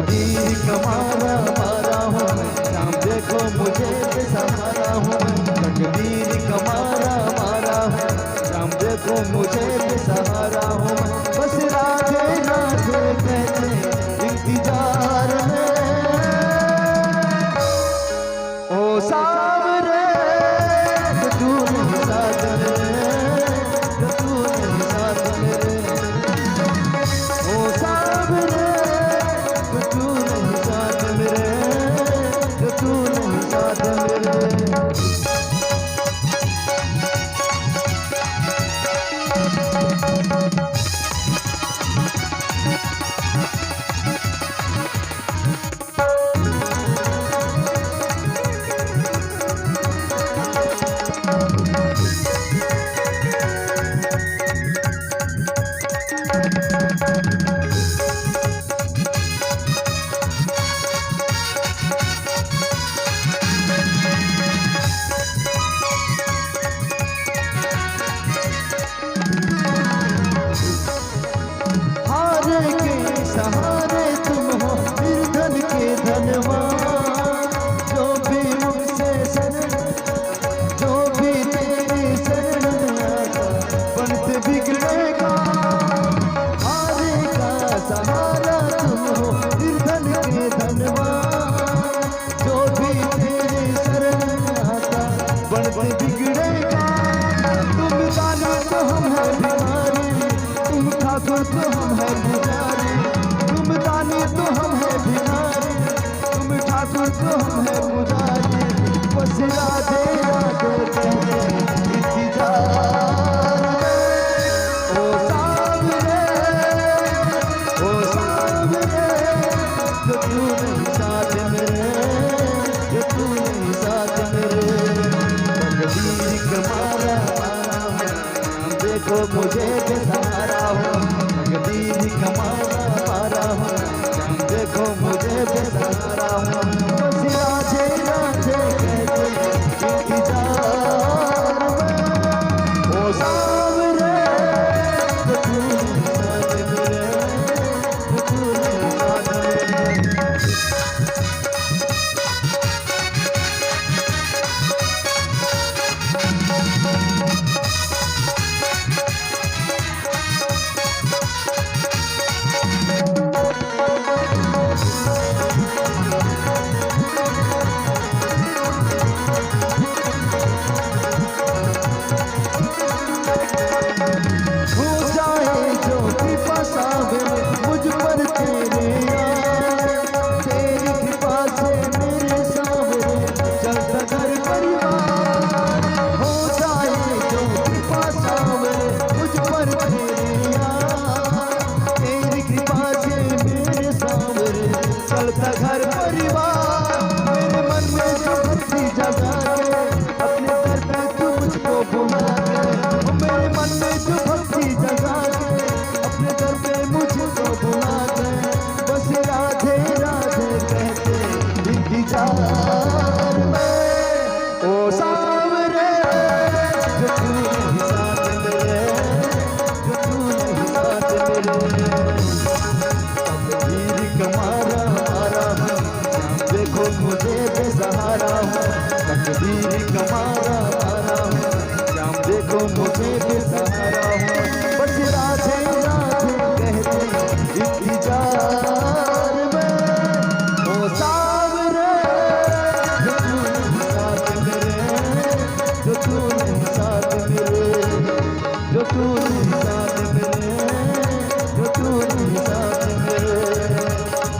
तकदीर का मारा मारा हूँ मैं, शाम देखो मुझे बेसहारा हूँ मैं। तकदीर का मारा मारा हूँ, शाम देखो मुझे बेसहारा हूँ मैं। बस राधे राधे कहते इंतजार में, ओ सावरे तू नहीं साथ मेरे, तू नहीं साथ मेरे, ओ सावरे तू नहीं साथ मेरे, तू नहीं साथ मेरे। सहारे तुम हो निर्धन के धनवान, जो भी मुझसे शरण, जो भी तेरी शरण आता बनते बिगड़ेगा। हारे का सहारा तुम हो निर्धन के धनवान, जो भी तेरी शरण आता बनते बिगड़ेगा। तुम दानी तो हम है भिखारी, तुम ठाकुर तो हम है पुजारी, तुम दानी तो हम है भिखारी, तुम ठाकुर तो हम है पुजारी। बस राधे राधे कहते इंतजार में, ओ सावरे, ओ सावरे जो तू नहीं साथ मेरे, जो तू नहीं साथ मेरे। तकदीर का मारा मारा हूँ, देखो मुझे बेसहारा हूँ। तकदीर का मारा मारा हूँ, देखो मुझे बेसहारा हूँ। बस राधे राधे कहते इंतजार में, ओ सावरे तो तू नहीं साथ मेरे, तो तू नहीं साथ मेरे। मुझ पर तेरे यार, तेरी कृपा से मेरे सावरे चलता घर परिवार। हो जाए जो कृपा सावरे मुझ पर तेरे यार, तेरी कृपा से मेरे सावरे चलता घर परिवार। मेरे मन में जो भक्ति जगा के अपने दर पे तू मुझको बुला के, मेरे मन में जो भक्ति जगा के अपने दर पे मुझको बुला दे। बस राधे राधे कहते इंतजार में, ओ सावरे जो तू नहीं साथ मेरे, जो तू नहीं साथ मेरे। तकदीर का मारा मारा हूँ, देखो मुझे बेसहारा हूँ। तकदीर का मारा मारा हूँ, शाम देखो मुझे बेसहारा हूँ। बस राधे राधे कहते इंतजार में, ओ सावरे जो तू नहीं साथ मेरे, जो तू नहीं साथ मेरे, जो तू नहीं साथ मेरे,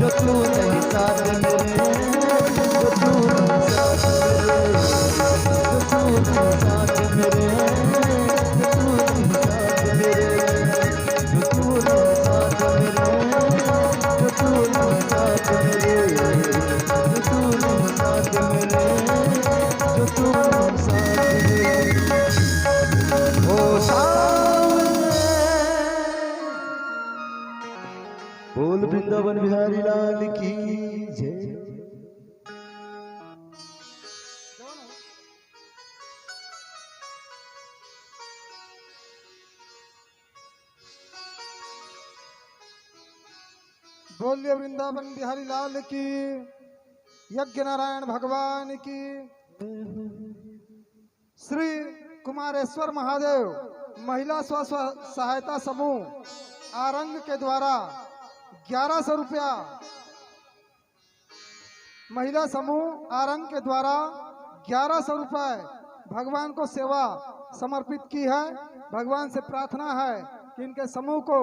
जो तू नहीं साथ मेरे, जो तू नहीं साथ मेरे, जो तू नहीं साथ मेरे, जो तू नहीं साथ मेरे, जो तू नहीं साथ मेरे, जो तू नहीं साथ मेरे, जो तू नहीं साथ मेरे, जो तू नहीं साथ मेरे, जो तू नहीं साथ मेरे। ओ सावरे, बोल वृंदावन बिहारी लाल की जय। बोलिए वृंदावन बिहारी लाल की, यज्ञ नारायण भगवान की। श्री कुमारेश्वर महादेव महिला स्व सहायता समूह आरंग के द्वारा 1100 रुपया, महिला समूह आरंग के द्वारा 1100 रुपए भगवान को सेवा समर्पित की है। भगवान से प्रार्थना है कि इनके समूह को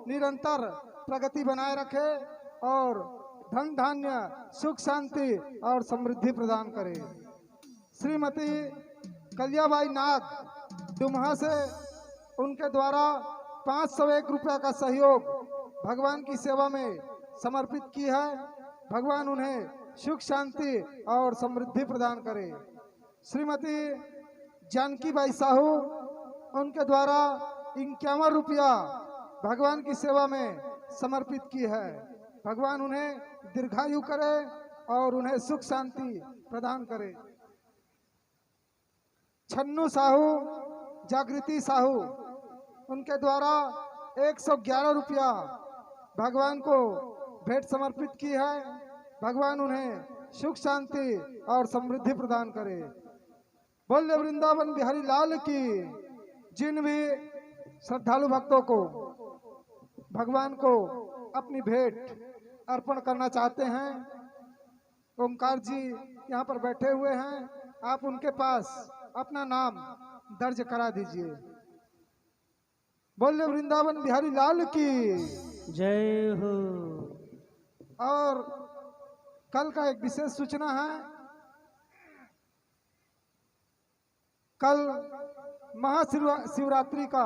निरंतर प्रगति बनाए रखे और धन धान्य सुख शांति और समृद्धि प्रदान करे। श्रीमती कलियाबाई नाग डुमहा से उनके द्वारा 501 रुपया का सहयोग भगवान की सेवा में समर्पित की है। भगवान उन्हें सुख शांति और समृद्धि प्रदान करे। श्रीमती जानकी बाई साहू उनके द्वारा 51 रुपया भगवान की सेवा में समर्पित की है। भगवान उन्हें दीर्घायु करे और उन्हें सुख शांति प्रदान करे। छन्नू साहू जागृति साहू उनके द्वारा 111 रुपया भगवान को भेंट समर्पित की है। भगवान उन्हें सुख शांति और समृद्धि प्रदान करे। बोले वृंदावन बिहारी लाल की। जिन भी श्रद्धालु भक्तों को भगवान को अपनी भेंट अर्पण करना चाहते हैं, ओमकार जी यहाँ पर बैठे हुए हैं, आप उनके पास अपना नाम दर्ज करा दीजिए। बोले वृंदावन बिहारी लाल की जय हो। और कल का एक विशेष सूचना है। कल महाशिवरात्रि का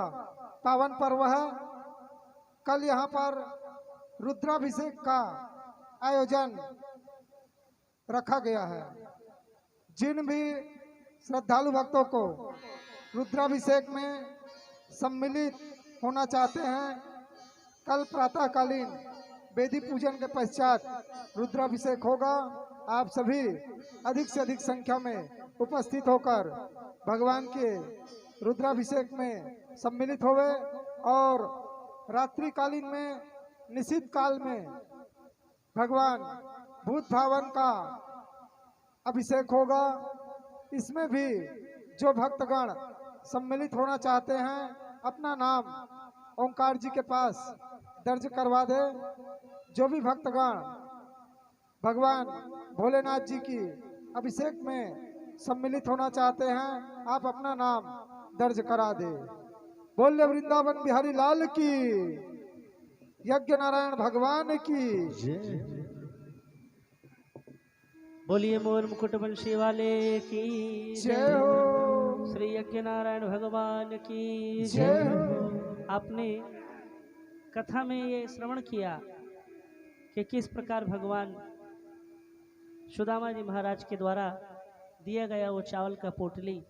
पावन पर्व है। कल यहाँ पर रुद्राभिषेक का आयोजन रखा गया है। जिन भी श्रद्धालु भक्तों को रुद्राभिषेक में सम्मिलित होना चाहते हैं, कल प्रातःकालीन वेदी पूजन के पश्चात रुद्राभिषेक होगा। आप सभी अधिक से अधिक संख्या में उपस्थित होकर भगवान के रुद्राभिषेक में सम्मिलित होवे और रात्रिकालीन में निशित काल में भगवान भूत भावन का अभिषेक होगा। इसमें भी जो भक्तगण सम्मिलित होना चाहते हैं, अपना नाम ओंकार जी के पास दर्ज करवा दे। जो भी भक्तगण भगवान भोलेनाथ जी की अभिषेक में सम्मिलित होना चाहते हैं, आप अपना नाम दर्ज करा दे। बोले वृंदावन बिहारी लाल की, यज्ञ नारायण भगवान की। बोलिए मोर मुकुट वंशी वाले की जय हो। श्री यज्ञ नारायण भगवान की जय हो। आपने कथा में ये श्रवण किया कि किस प्रकार भगवान सुदामा जी महाराज के द्वारा दिया गया वो चावल का पोटली,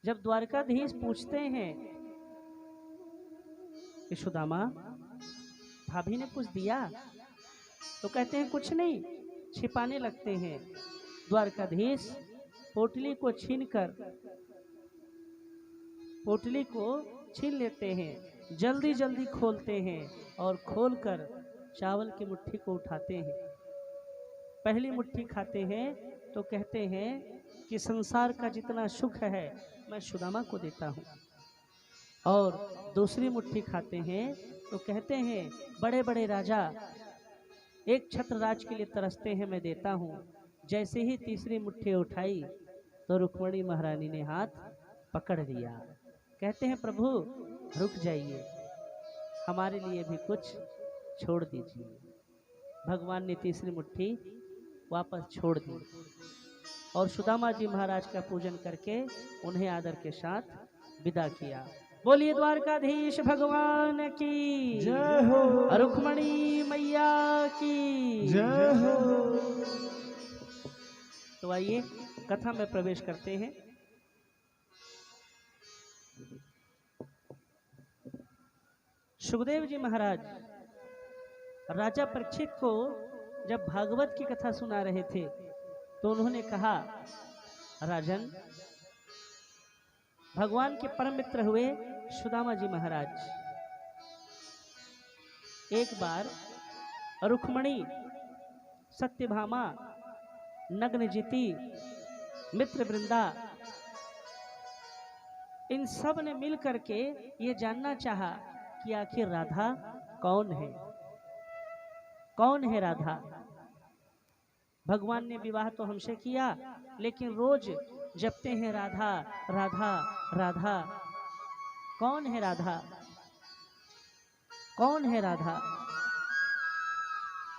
जब द्वारकाधीश पूछते हैं कि सुदामा भाभी ने कुछ दिया, तो कहते हैं कुछ नहीं, छिपाने लगते हैं। द्वारकाधीश पोटली को छीन लेते हैं, जल्दी जल्दी खोलते हैं और खोलकर चावल की मुट्ठी को उठाते हैं। पहली मुट्ठी खाते हैं तो कहते हैं कि संसार का जितना सुख है मैं सुदामा को देता हूँ, और दूसरी मुट्ठी खाते हैं तो कहते हैं बड़े बड़े राजा एक छत्र राज के लिए तरसते हैं, मैं देता हूँ। जैसे ही तीसरी मुट्ठी उठाई तो रुक्मणी महारानी ने हाथ पकड़ लिया। कहते हैं प्रभु रुक जाइए, हमारे लिए भी कुछ छोड़ दीजिए। भगवान ने तीसरी मुट्ठी वापस छोड़ दी और सुदामा जी महाराज का पूजन करके उन्हें आदर के साथ विदा किया। बोलिए द्वारकाधीश भगवान की जय हो। रुक्मणी मैया की जय हो। तो आइए कथा में प्रवेश करते हैं। सुखदेव जी महाराज राजा परीक्षित को जब भागवत की कथा सुना रहे थे तो उन्होंने कहा, राजन, भगवान के परम मित्र हुए सुदामा जी महाराज, एक बार रुक्मणी, सत्यभामा, नग्नजिति, मित्र वृंदा, इन सब ने मिल करके ये जानना चाहा कि आखिर राधा कौन है, कौन है राधा। भगवान ने विवाह तो हमसे किया, लेकिन रोज जपते हैं राधा राधा राधा। कौन है राधा, कौन है राधा।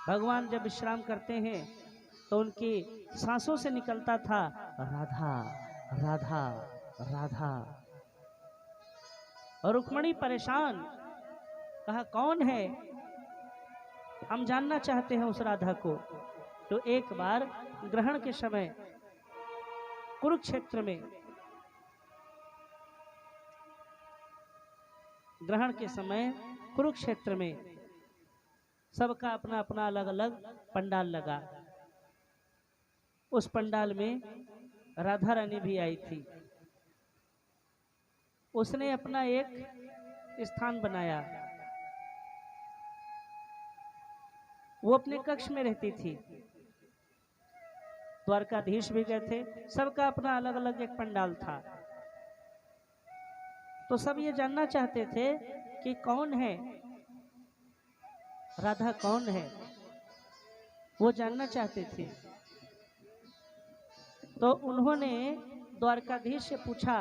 भगवान जब विश्राम करते हैं तो उनकी सांसों से निकलता था राधा राधा राधा। और रुक्मणी परेशान, कहा कौन है, हम जानना चाहते हैं उस राधा को। तो एक बार ग्रहण के समय कुरुक्षेत्र में, ग्रहण के समय कुरुक्षेत्र में सबका अपना अपना अलग अलग पंडाल लगा। उस पंडाल में राधा रानी भी आई थी। उसने अपना एक स्थान बनाया, वो अपने कक्ष में रहती थी। द्वारकाधीश भी गए थे, सबका अपना अलग अलग एक पंडाल था। तो सब ये जानना चाहते थे कि कौन है राधा, कौन है, वो जानना चाहते थे। तो उन्होंने द्वारकाधीश से पूछा,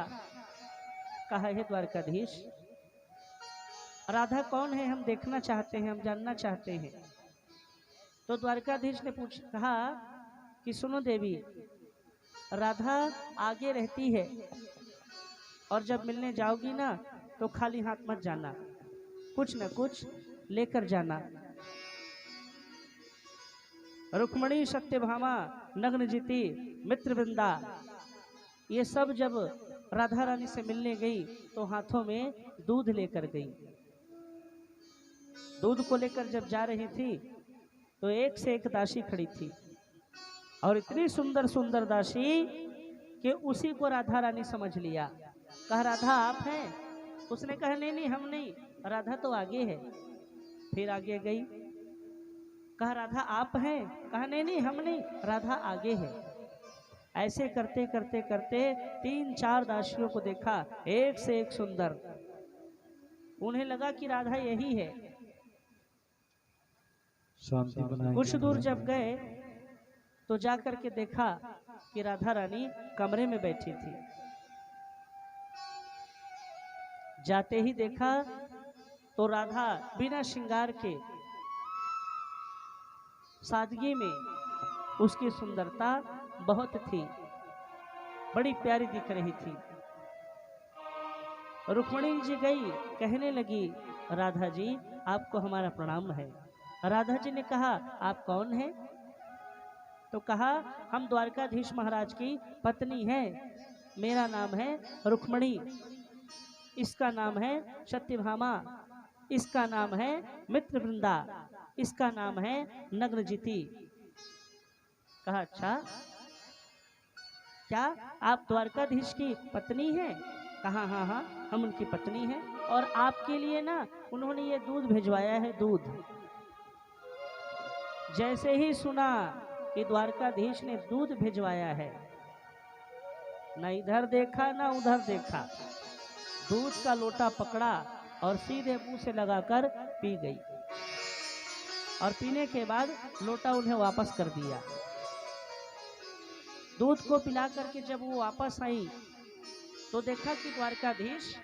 कहा है द्वारकाधीश राधा कौन है, हम देखना चाहते हैं, हम जानना चाहते हैं। तो द्वारकाधीश ने कहा कि सुनो देवी, राधा आगे रहती है और जब मिलने जाओगी ना तो खाली हाथ मत जाना, कुछ न कुछ लेकर जाना। रुक्मणी, सत्यभामा, नग्नजिति, मित्रवृंदा, ये सब जब राधा रानी से मिलने गई तो हाथों में दूध लेकर गई। दूध को लेकर जब जा रही थी तो एक से एक दासी खड़ी थी, और इतनी सुंदर सुंदर दासी कि उसी को राधा रानी समझ लिया। कहा राधा आप हैं? उसने कहा नहीं नहीं हम नहीं, राधा तो आगे है। फिर आगे गई, कहा राधा आप हैं? कहा नहीं नहीं हम नहीं, राधा आगे है। ऐसे करते करते करते 3-4 दासियों को देखा, एक से एक सुंदर। उन्हें लगा कि राधा यही है। शांति बनाए। कुछ दूर जब गए तो जाकर के देखा कि राधा रानी कमरे में बैठी थी। जाते ही देखा तो राधा बिना श्रृंगार के, सादगी में, उसकी सुंदरता बहुत थी, बड़ी प्यारी दिख रही थी। रुक्मणी जी गई, कहने लगी राधा जी आपको हमारा प्रणाम है। राधा जी ने कहा आप कौन हैं? तो कहा हम द्वारकाधीश महाराज की पत्नी हैं, मेरा नाम है रुक्मणी, इसका नाम है सत्यभामा, इसका नाम है मित्रवृंदा, इसका नाम है नग्नजिति। कहा अच्छा, क्या आप द्वारकाधीश की पत्नी हैं? कहा हाँ हाँ हम उनकी पत्नी हैं, और आपके लिए ना उन्होंने ये दूध भिजवाया है, दूध। जैसे ही सुना कि द्वारकाधीश ने दूध भिजवाया है, न इधर देखा न उधर देखा, दूध का लोटा पकड़ा और सीधे मुंह से लगाकर पी गई, और पीने के बाद लोटा उन्हें वापस कर दिया। दूध को पिला करके जब वो वापस आई तो देखा कि द्वारकाधीश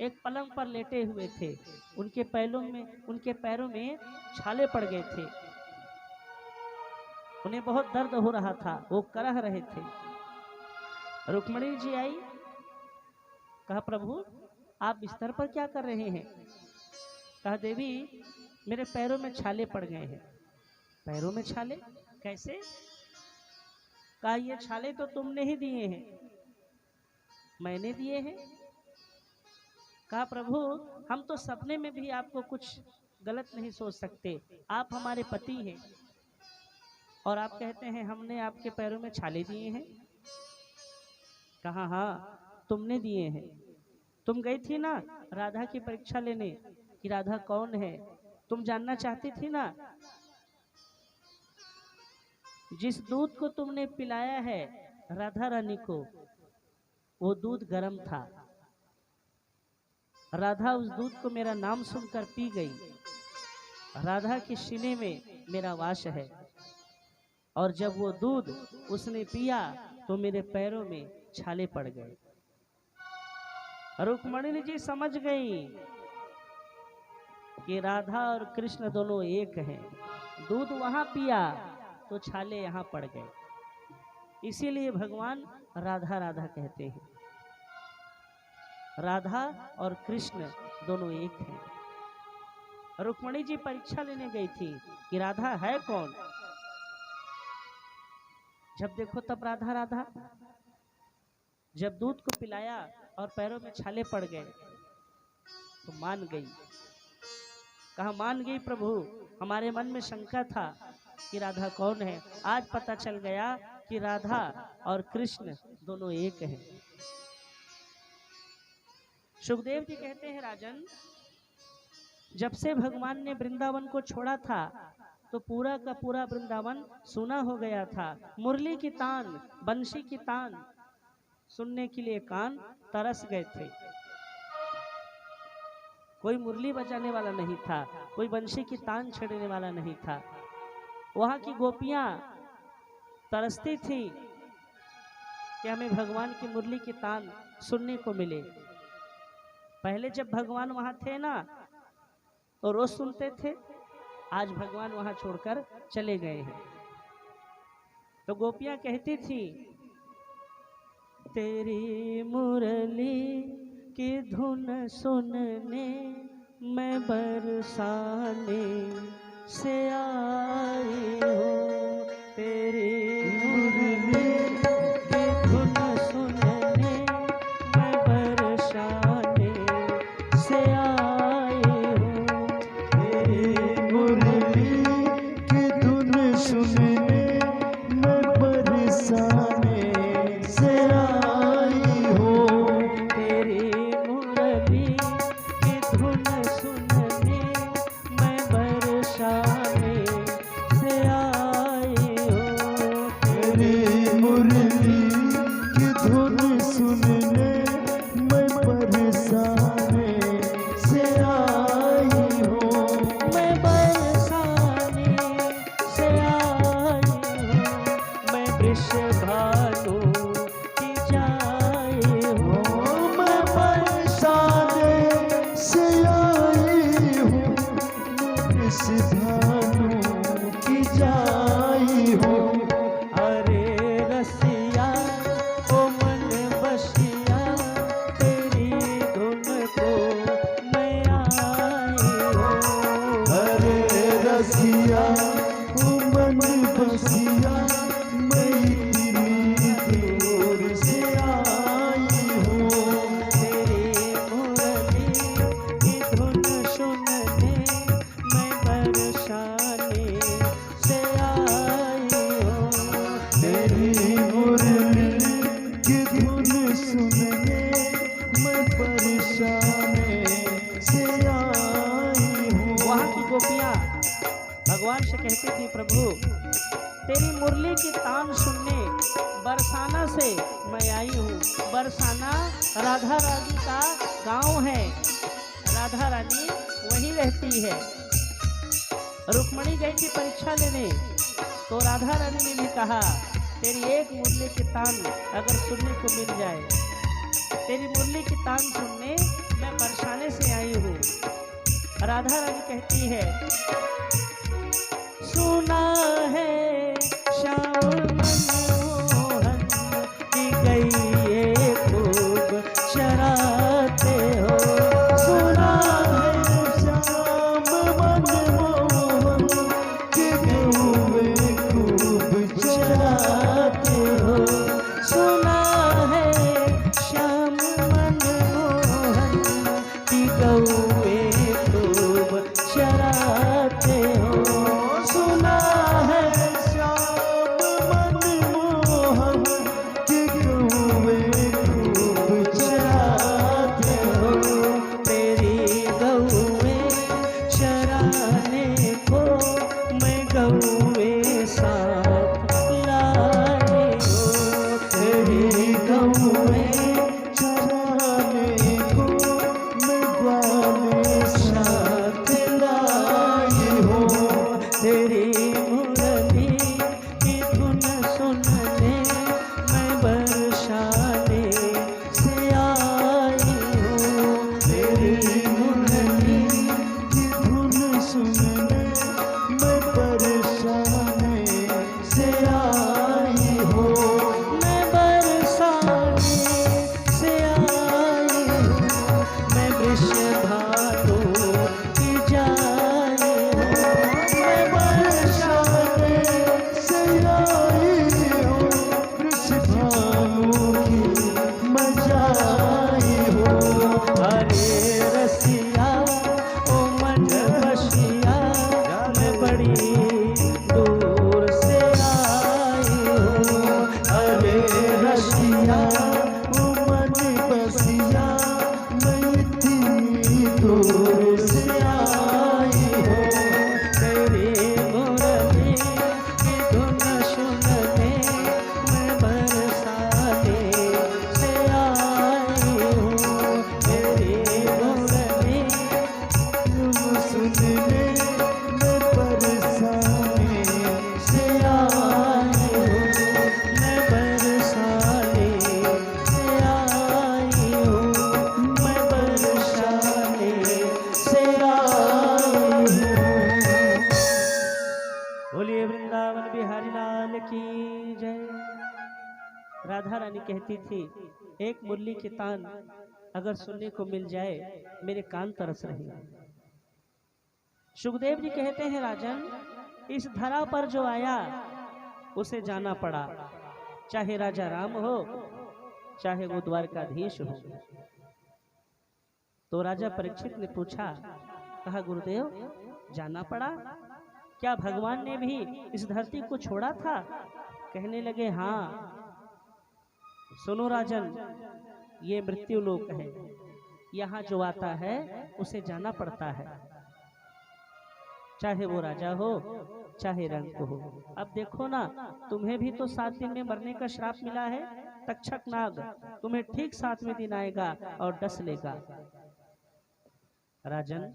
एक पलंग पर लेटे हुए थे। उनके पैरों में छाले पड़ गए थे, उन्हें बहुत दर्द हो रहा था, वो करह रहे थे। रुक्मणी जी आई, कहा प्रभु आप बिस्तर पर क्या कर रहे हैं? कहा देवी मेरे पैरों में छाले पड़ गए हैं। पैरों में छाले कैसे? कहा ये छाले तो तुमने ही दिए हैं। मैंने दिए हैं? कहा प्रभु हम तो सपने में भी आपको कुछ गलत नहीं सोच सकते, आप हमारे पति हैं और आप कहते हैं हमने आपके पैरों में छाले दिए हैं। कहा हाँ तुमने दिए हैं। तुम गई थी ना राधा की परीक्षा लेने कि राधा कौन है, तुम जानना चाहती थी ना, जिस दूध को तुमने पिलाया है राधा रानी को, वो दूध गर्म था। राधा उस दूध को मेरा नाम सुनकर पी गई। राधा के सीने में मेरा वास है, और जब वो दूध उसने पिया तो मेरे पैरों में छाले पड़ गए। रुक्मणी जी समझ गई कि राधा और कृष्ण दोनों एक हैं। दूध वहां पिया तो छाले यहाँ पड़ गए, इसीलिए भगवान राधा राधा कहते हैं। राधा और कृष्ण दोनों एक हैं। रुक्मणी जी परीक्षा लेने गई थी कि राधा है कौन। जब देखो तब राधा राधा। जब दूध को पिलाया और पैरों में छाले पड़ गए तो मान गई। कहा मान गई प्रभु, हमारे मन में शंका था कि राधा कौन है, आज पता चल गया कि राधा और कृष्ण दोनों एक हैं। सुखदेव जी कहते हैं राजन, जब से भगवान ने वृंदावन को छोड़ा था तो पूरा का पूरा वृंदावन सूना हो गया था। मुरली की तान, बंशी की तान सुनने के लिए कान तरस गए थे। कोई मुरली बजाने वाला नहीं था, कोई बंशी की तान छेड़ने वाला नहीं था। वहां की गोपियां तरसती थी कि हमें भगवान की मुरली की तान सुनने को मिले। पहले जब भगवान वहां थे ना तो रोज सुनते थे, आज भगवान वहां छोड़कर चले गए हैं। तो गोपियां कहती थी, तेरी मुरली की धुन सुनने मैं बरसाने से आई हूँ। तेरी मुरली की धुन सुनने मैं बरसाने से आई हूँ। तेरी मुरली की धुन सुनने मैं बरसाने से आई हूँ। तेरी मुरली की धुन सुनने मैं बरसाने से आई हूँ। तेरी मुरली की धुन सुनने मैं बरसाने से आई हूँ। मैं बरसाने से आई हूँ। मैं वृषभानु की जाई हूँ। मैं बरसाने से आई हूँ। मैं सिधानु की जाई हूँ। अरे रसिया ओ मन बसिया, तेरी धुन को मैं आई हूँ। अरे रसिया ओ मन बसिया, मैं इतनी दूर से आई हूँ। तेरी मुरली की धुन सुनने मैं बरसाने से आई हूँ। तेरी मुरली की धुन सुनने मैं बरसाने से आई हूँ। वहाँ की गोपियाँ भगवान से कहती थी, प्रभु तेरी मुरली की तान सुनने बरसाना से मैं आई हूँ। बरसाना राधा रानी का गांव है, राधा रानी वहीं रहती है। रुक्मणी गई थी परीक्षा लेने तो राधा रानी ने भी कहा, तेरी एक मुरली की तान अगर सुनने को मिल जाए, तेरी मुरली की तान सुनने मैं बरसाने से आई हूँ। राधा रानी कहती है, सुना है श्याम मनमोहन की गई खूब चराते हो। सुना है श्याम मनमोहन के गौवे खूब चराते हो। सुना है श्याम मनमोहन की गौए खूब चराते हो। सुना है श्याम मनमोहन के गौवे खूब चराते हो। तेरी गौए चराते तेरी मुरली की धुन सुनने मैं बरसाने से आई हूँ। तेरी मुरली की धुन सुनने मैं बरसाने से आई हो। मैं बरसाने से आई हूँ। मैं वृषभानु की जाई हूँ। मैं बरसाने से आई हो, वृषभानु की मजाई हो। हरे रसिया ओ मन बसिया मैं बड़ी दूर से आई हूँ। अरे रसिया ओ मन बसिया मैं इतनी दूर से आई हो। तेरी मुरली की धुन सुनने मैं बरसाने से आई हूँ। तेरी मुरली धुन सुनने मैं बरसाने से आई हो। मैं बरसाने से आई हूँ। मैं बरसाने से आई हूँ। बोलिए वृंदावन बिहारी लाल की जय। राधा रानी कहती थी, एक मुरली की तान अगर सुनने को मिल जाए मेरे कान तरस रहे हैं। सुखदेव जी कहते हैं, राजन इस धरा पर जो आया उसे जाना पड़ा, चाहे राजा राम हो चाहे वो द्वारकाधीश हो। तो राजा परीक्षित ने पूछा, कहा गुरुदेव जाना पड़ा? क्या भगवान ने भी इस धरती को छोड़ा था? कहने लगे, हाँ सुनो राजन, ये मृत्यु लोक है, यहाँ जो आता है उसे जाना पड़ता है, चाहे वो राजा हो चाहे रंक हो। अब देखो ना, तुम्हें भी तो 7 दिन में मरने का श्राप मिला है। तक्षक नाग तुम्हें ठीक 7वें दिन आएगा और डस लेगा। राजन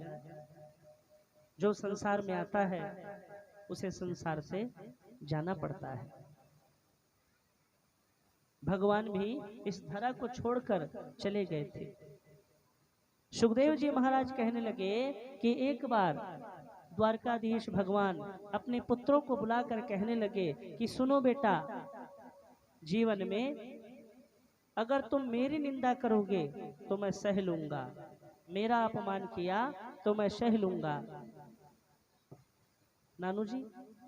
जो संसार में आता है उसे संसार से जाना पड़ता है। भगवान भी इस धरा को छोड़कर चले गए थे। सुखदेव जी महाराज कहने लगे कि एक बार द्वारकाधीश भगवान अपने पुत्रों को बुलाकर कहने लगे कि सुनो बेटा, जीवन में अगर तुम मेरी निंदा करोगे तो मैं सह लूंगा, मेरा अपमान किया तो मैं सह लूंगा। नानू जी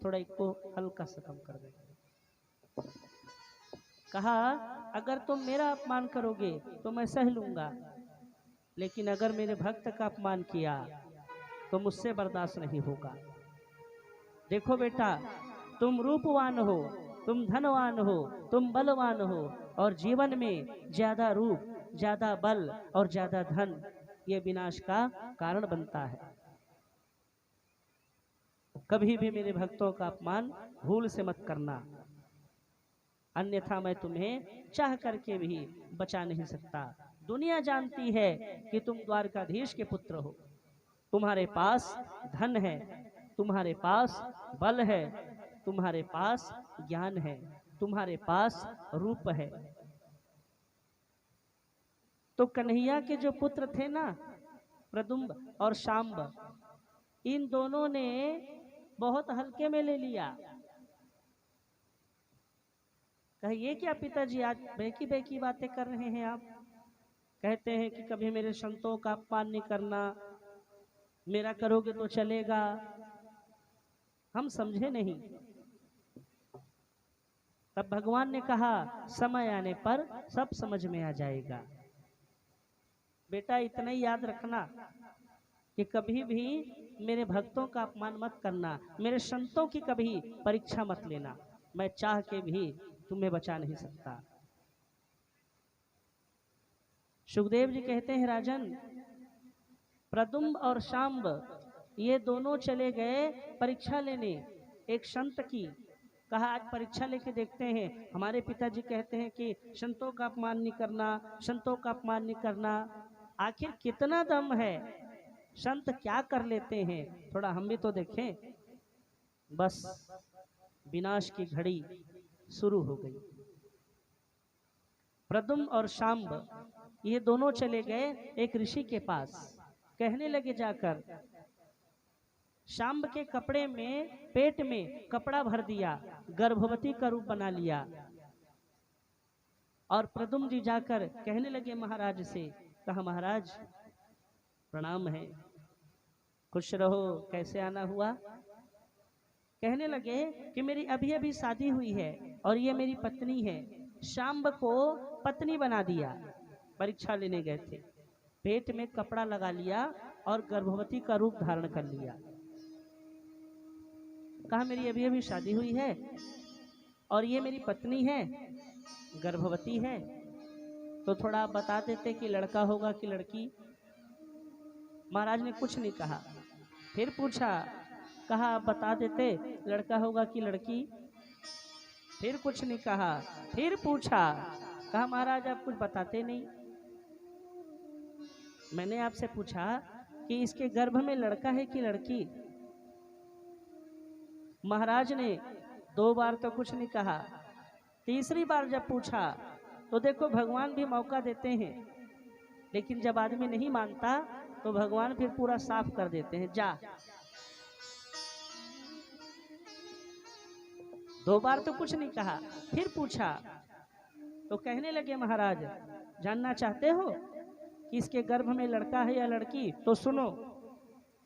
थोड़ा इसको हल्का सा कम कर दें। कहा अगर तुम मेरा अपमान करोगे तो मैं सह लूंगा, लेकिन अगर मेरे भक्त का अपमान किया तो मुझसे बर्दाश्त नहीं होगा। देखो बेटा, तुम रूपवान हो, तुम धनवान हो, तुम बलवान हो, और जीवन में ज्यादा रूप, ज्यादा बल और ज्यादा धन ये विनाश का कारण बनता है। कभी भी मेरे भक्तों का अपमान भूल से मत करना, अन्यथा मैं तुम्हें चाह करके भी बचा नहीं सकता। दुनिया जानती है कि तुम द्वारकाधीश के पुत्र हो, तुम्हारे पास धन है, तुम्हारे पास बल है, तुम्हारे पास ज्ञान है, तुम्हारे पास रूप है। तो कन्हैया के जो पुत्र थे ना, प्रदुम्ब और शाम्ब, इन दोनों ने बहुत हल्के में ले लिया। कहिए क्या पिताजी, आज बेकी बेकी बातें कर रहे हैं आप? कहते हैं कि कभी मेरे संतों का अपमान नहीं करना, मेरा करोगे तो चलेगा। हम समझे नहीं। तब भगवान ने कहा समय आने पर सब समझ में आ जाएगा। बेटा इतना ही याद रखना कि कभी भी मेरे भक्तों का अपमान मत करना, मेरे संतों की कभी परीक्षा मत लेना, मैं चाह के भी तुम्हें बचा नहीं सकता। सुखदेव जी कहते हैं, राजन प्रदुम्ब और शाम्ब ये दोनों चले गए परीक्षा लेने एक संत की। कहा आज परीक्षा लेके देखते हैं। हमारे पिताजी कहते हैं कि संतों का अपमान नहीं करना, संतों का अपमान नहीं करना। आखिर कितना दम है, संत क्या कर लेते हैं, थोड़ा हम भी तो देखें। बस विनाश की घड़ी शुरू हो गई। प्रद्युम्न और शांब ये दोनों चले गए एक ऋषि के पास। कहने लगे जाकर, शांब के कपड़े में पेट में कपड़ा भर दिया, गर्भवती का रूप बना लिया। और प्रद्युम्न जी जाकर कहने लगे महाराज से, कहा महाराज प्रणाम है, खुश रहो, कैसे आना हुआ। कहने लगे कि मेरी अभी अभी शादी हुई है और ये मेरी पत्नी है। शांब को पत्नी बना दिया, परीक्षा लेने गए थे, पेट में कपड़ा लगा लिया और गर्भवती का रूप धारण कर लिया। कहा मेरी अभी अभी शादी हुई है और ये मेरी पत्नी है, गर्भवती है, तो थोड़ा आप बता देते कि लड़का होगा कि लड़की। महाराज ने कुछ नहीं कहा। फिर पूछा, कहा आप बता देते लड़का होगा कि लड़की। फिर कुछ नहीं कहा। फिर पूछा, कहा महाराज आप कुछ बताते नहीं। मैंने आपसे पूछा कि इसके गर्भ में लड़का है कि लड़की। महाराज ने 2 बार तो कुछ नहीं कहा। तीसरी बार जब पूछा तो देखो भगवान भी मौका देते हैं, लेकिन जब आदमी नहीं मानता तो भगवान फिर पूरा साफ कर देते हैं, जा। 2 बार तो कुछ नहीं कहा। फिर पूछा तो कहने लगे महाराज जानना चाहते हो कि इसके गर्भ में लड़का है या लड़की, तो सुनो,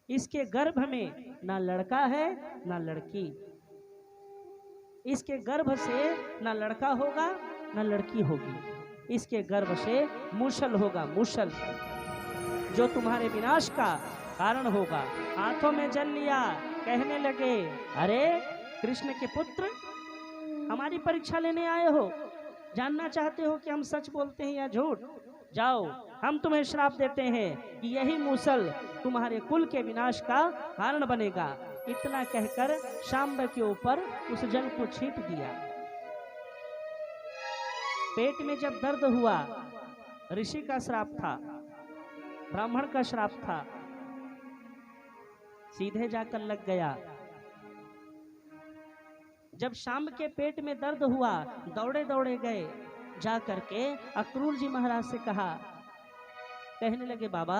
इसके गर्भ में ना लड़का है ना लड़की। इसके गर्भ से ना लड़का होगा ना लड़की होगी। इसके गर्भ से मूसल होगा, मूसल, जो तुम्हारे विनाश का कारण होगा। हाथों में जल लिया। कहने लगे, अरे कृष्ण के पुत्र, हमारी परीक्षा लेने आए हो, जानना चाहते हो कि हम सच बोलते हैं या झूठ। जाओ, हम तुम्हें श्राप देते हैं कि यही मूसल तुम्हारे कुल के विनाश का कारण बनेगा। इतना कहकर शांब के ऊपर उस जल को छींट दिया। पेट में जब दर्द हुआ, ऋषि का श्राप था, ब्राह्मण का श्राप था, सीधे जाकर लग गया। जब शांब के पेट में दर्द हुआ, दौड़े दौड़े गए, जा करके अक्रूर जी महाराज से कहा। कहने लगे बाबा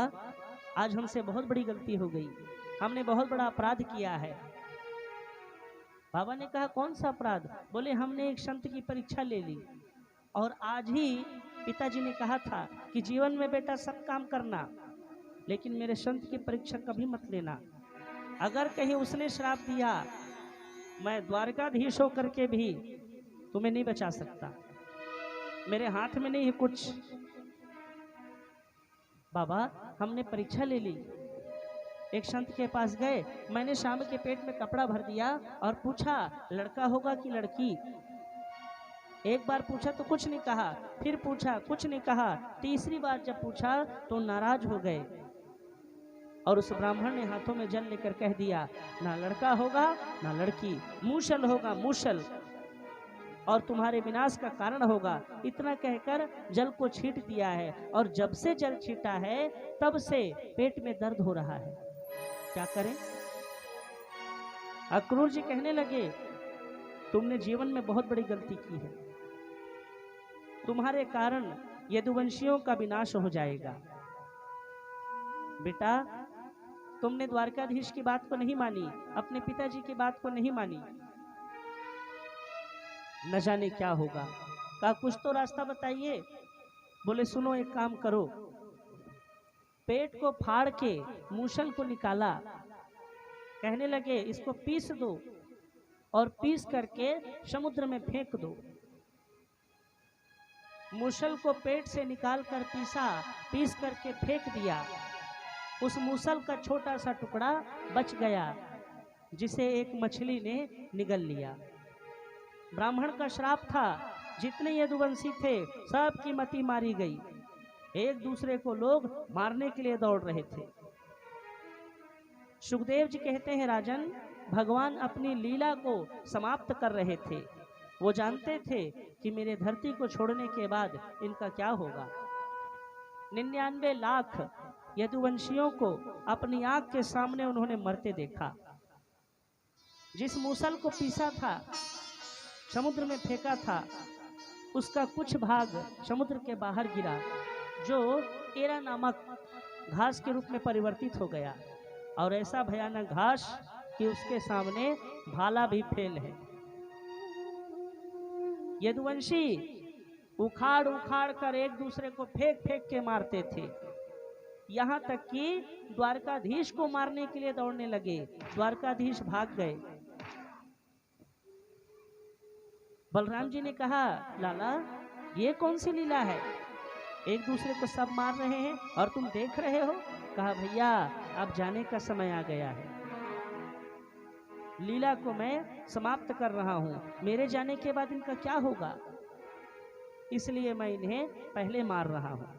आज हमसे बहुत बड़ी गलती हो गई, हमने बहुत बड़ा अपराध किया है। बाबा ने कहा कौन सा अपराध? बोले हमने एक संत की परीक्षा ले ली और आज ही पिताजी ने कहा था कि जीवन में बेटा सब काम करना, लेकिन मेरे संत की परीक्षा कभी मत लेना। अगर कहीं उसने श्राप दिया, मैं द्वारकाधीश होकर के भी तुम्हें नहीं बचा सकता, मेरे हाथ में नहीं है कुछ। बाबा हमने परीक्षा ले ली, एक संत के पास गए, मैंने शाम के पेट में कपड़ा भर दिया और पूछा लड़का होगा कि लड़की। एक बार पूछा तो कुछ नहीं कहा, फिर पूछा कुछ नहीं कहा, तीसरी बार जब पूछा तो नाराज हो गए और उस ब्राह्मण ने हाथों में जल लेकर कह दिया, ना लड़का होगा ना लड़की, मूसल होगा मूसल, और तुम्हारे विनाश का कारण होगा। इतना कहकर जल को छींट दिया है और जब से जल छींटा है तब से पेट में दर्द हो रहा है। क्या करें? अक्रूर जी कहने लगे तुमने जीवन में बहुत बड़ी गलती की है, तुम्हारे कारण यदुवंशियों का विनाश हो जाएगा। बेटा तुमने द्वारकाधीश की बात को नहीं मानी, अपने पिताजी की बात को नहीं मानी, न जाने क्या होगा। कहा कुछ तो रास्ता बताइए। बोले सुनो एक काम करो, पेट को फाड़ के मूसल को निकाला। कहने लगे इसको पीस दो और पीस करके समुद्र में फेंक दो। मूसल को पेट से निकाल कर पीसा, पीस करके फेंक दिया। उस मूसल का छोटा सा टुकड़ा बच गया जिसे एक मछली ने निगल लिया। ब्राह्मण का श्राप था, जितने यदुवंशी थे सबकी मति मारी गई, एक दूसरे को लोग मारने के लिए दौड़ रहे थे। सुखदेव जी कहते हैं राजन, भगवान अपनी लीला को समाप्त कर रहे थे। वो जानते थे कि मेरे धरती को छोड़ने के बाद इनका क्या होगा। 99 लाख यदुवंशियों को अपनी आंख के सामने उन्होंने मरते देखा। जिस मूसल को पीसा था, समुद्र में फेंका था, उसका कुछ भाग समुद्र के बाहर गिरा, जो एरा नामक घास के रूप में परिवर्तित हो गया, और ऐसा भयानक घास कि उसके सामने भाला भी फेल है। यदुवंशी उखाड़ उखाड़ कर एक दूसरे को फेंक फेंक के मारते थे, यहाँ तक कि द्वारकाधीश को मारने के लिए दौड़ने लगे। द्वारकाधीश भाग गए। बलराम जी ने कहा, लाला ये कौन सी लीला है, एक दूसरे को सब मार रहे हैं और तुम देख रहे हो। कहा, भैया अब जाने का समय आ गया है, लीला को मैं समाप्त कर रहा हूं, मेरे जाने के बाद इनका क्या होगा, इसलिए मैं इन्हें पहले मार रहा हूं।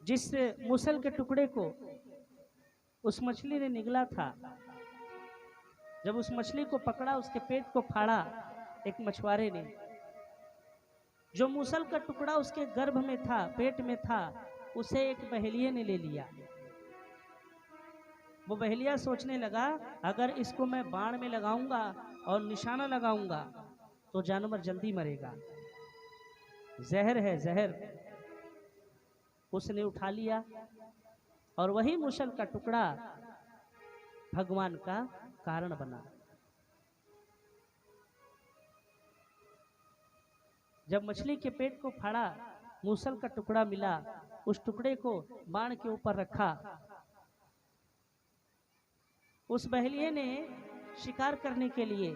जिस मुसल के टुकड़े को उस मछली ने निगला था, जब उस मछली को पकड़ा, उसके पेट को फाड़ा एक मछुआरे ने, जो मुसल का टुकड़ा उसके गर्भ में था, पेट में था, उसे एक बहेलिये ने ले लिया। वो बहेलिया सोचने लगा, अगर इसको मैं बाण में लगाऊंगा और निशाना लगाऊंगा तो जानवर जल्दी मरेगा, जहर है जहर। उसने उठा लिया और वही मुसल का टुकड़ा भगवान का कारण बना। जब मछली के पेट को फाड़ा, मूसल का टुकड़ा मिला, उस टुकड़े को बाण के ऊपर रखा। उस बहेलिये ने शिकार करने के लिए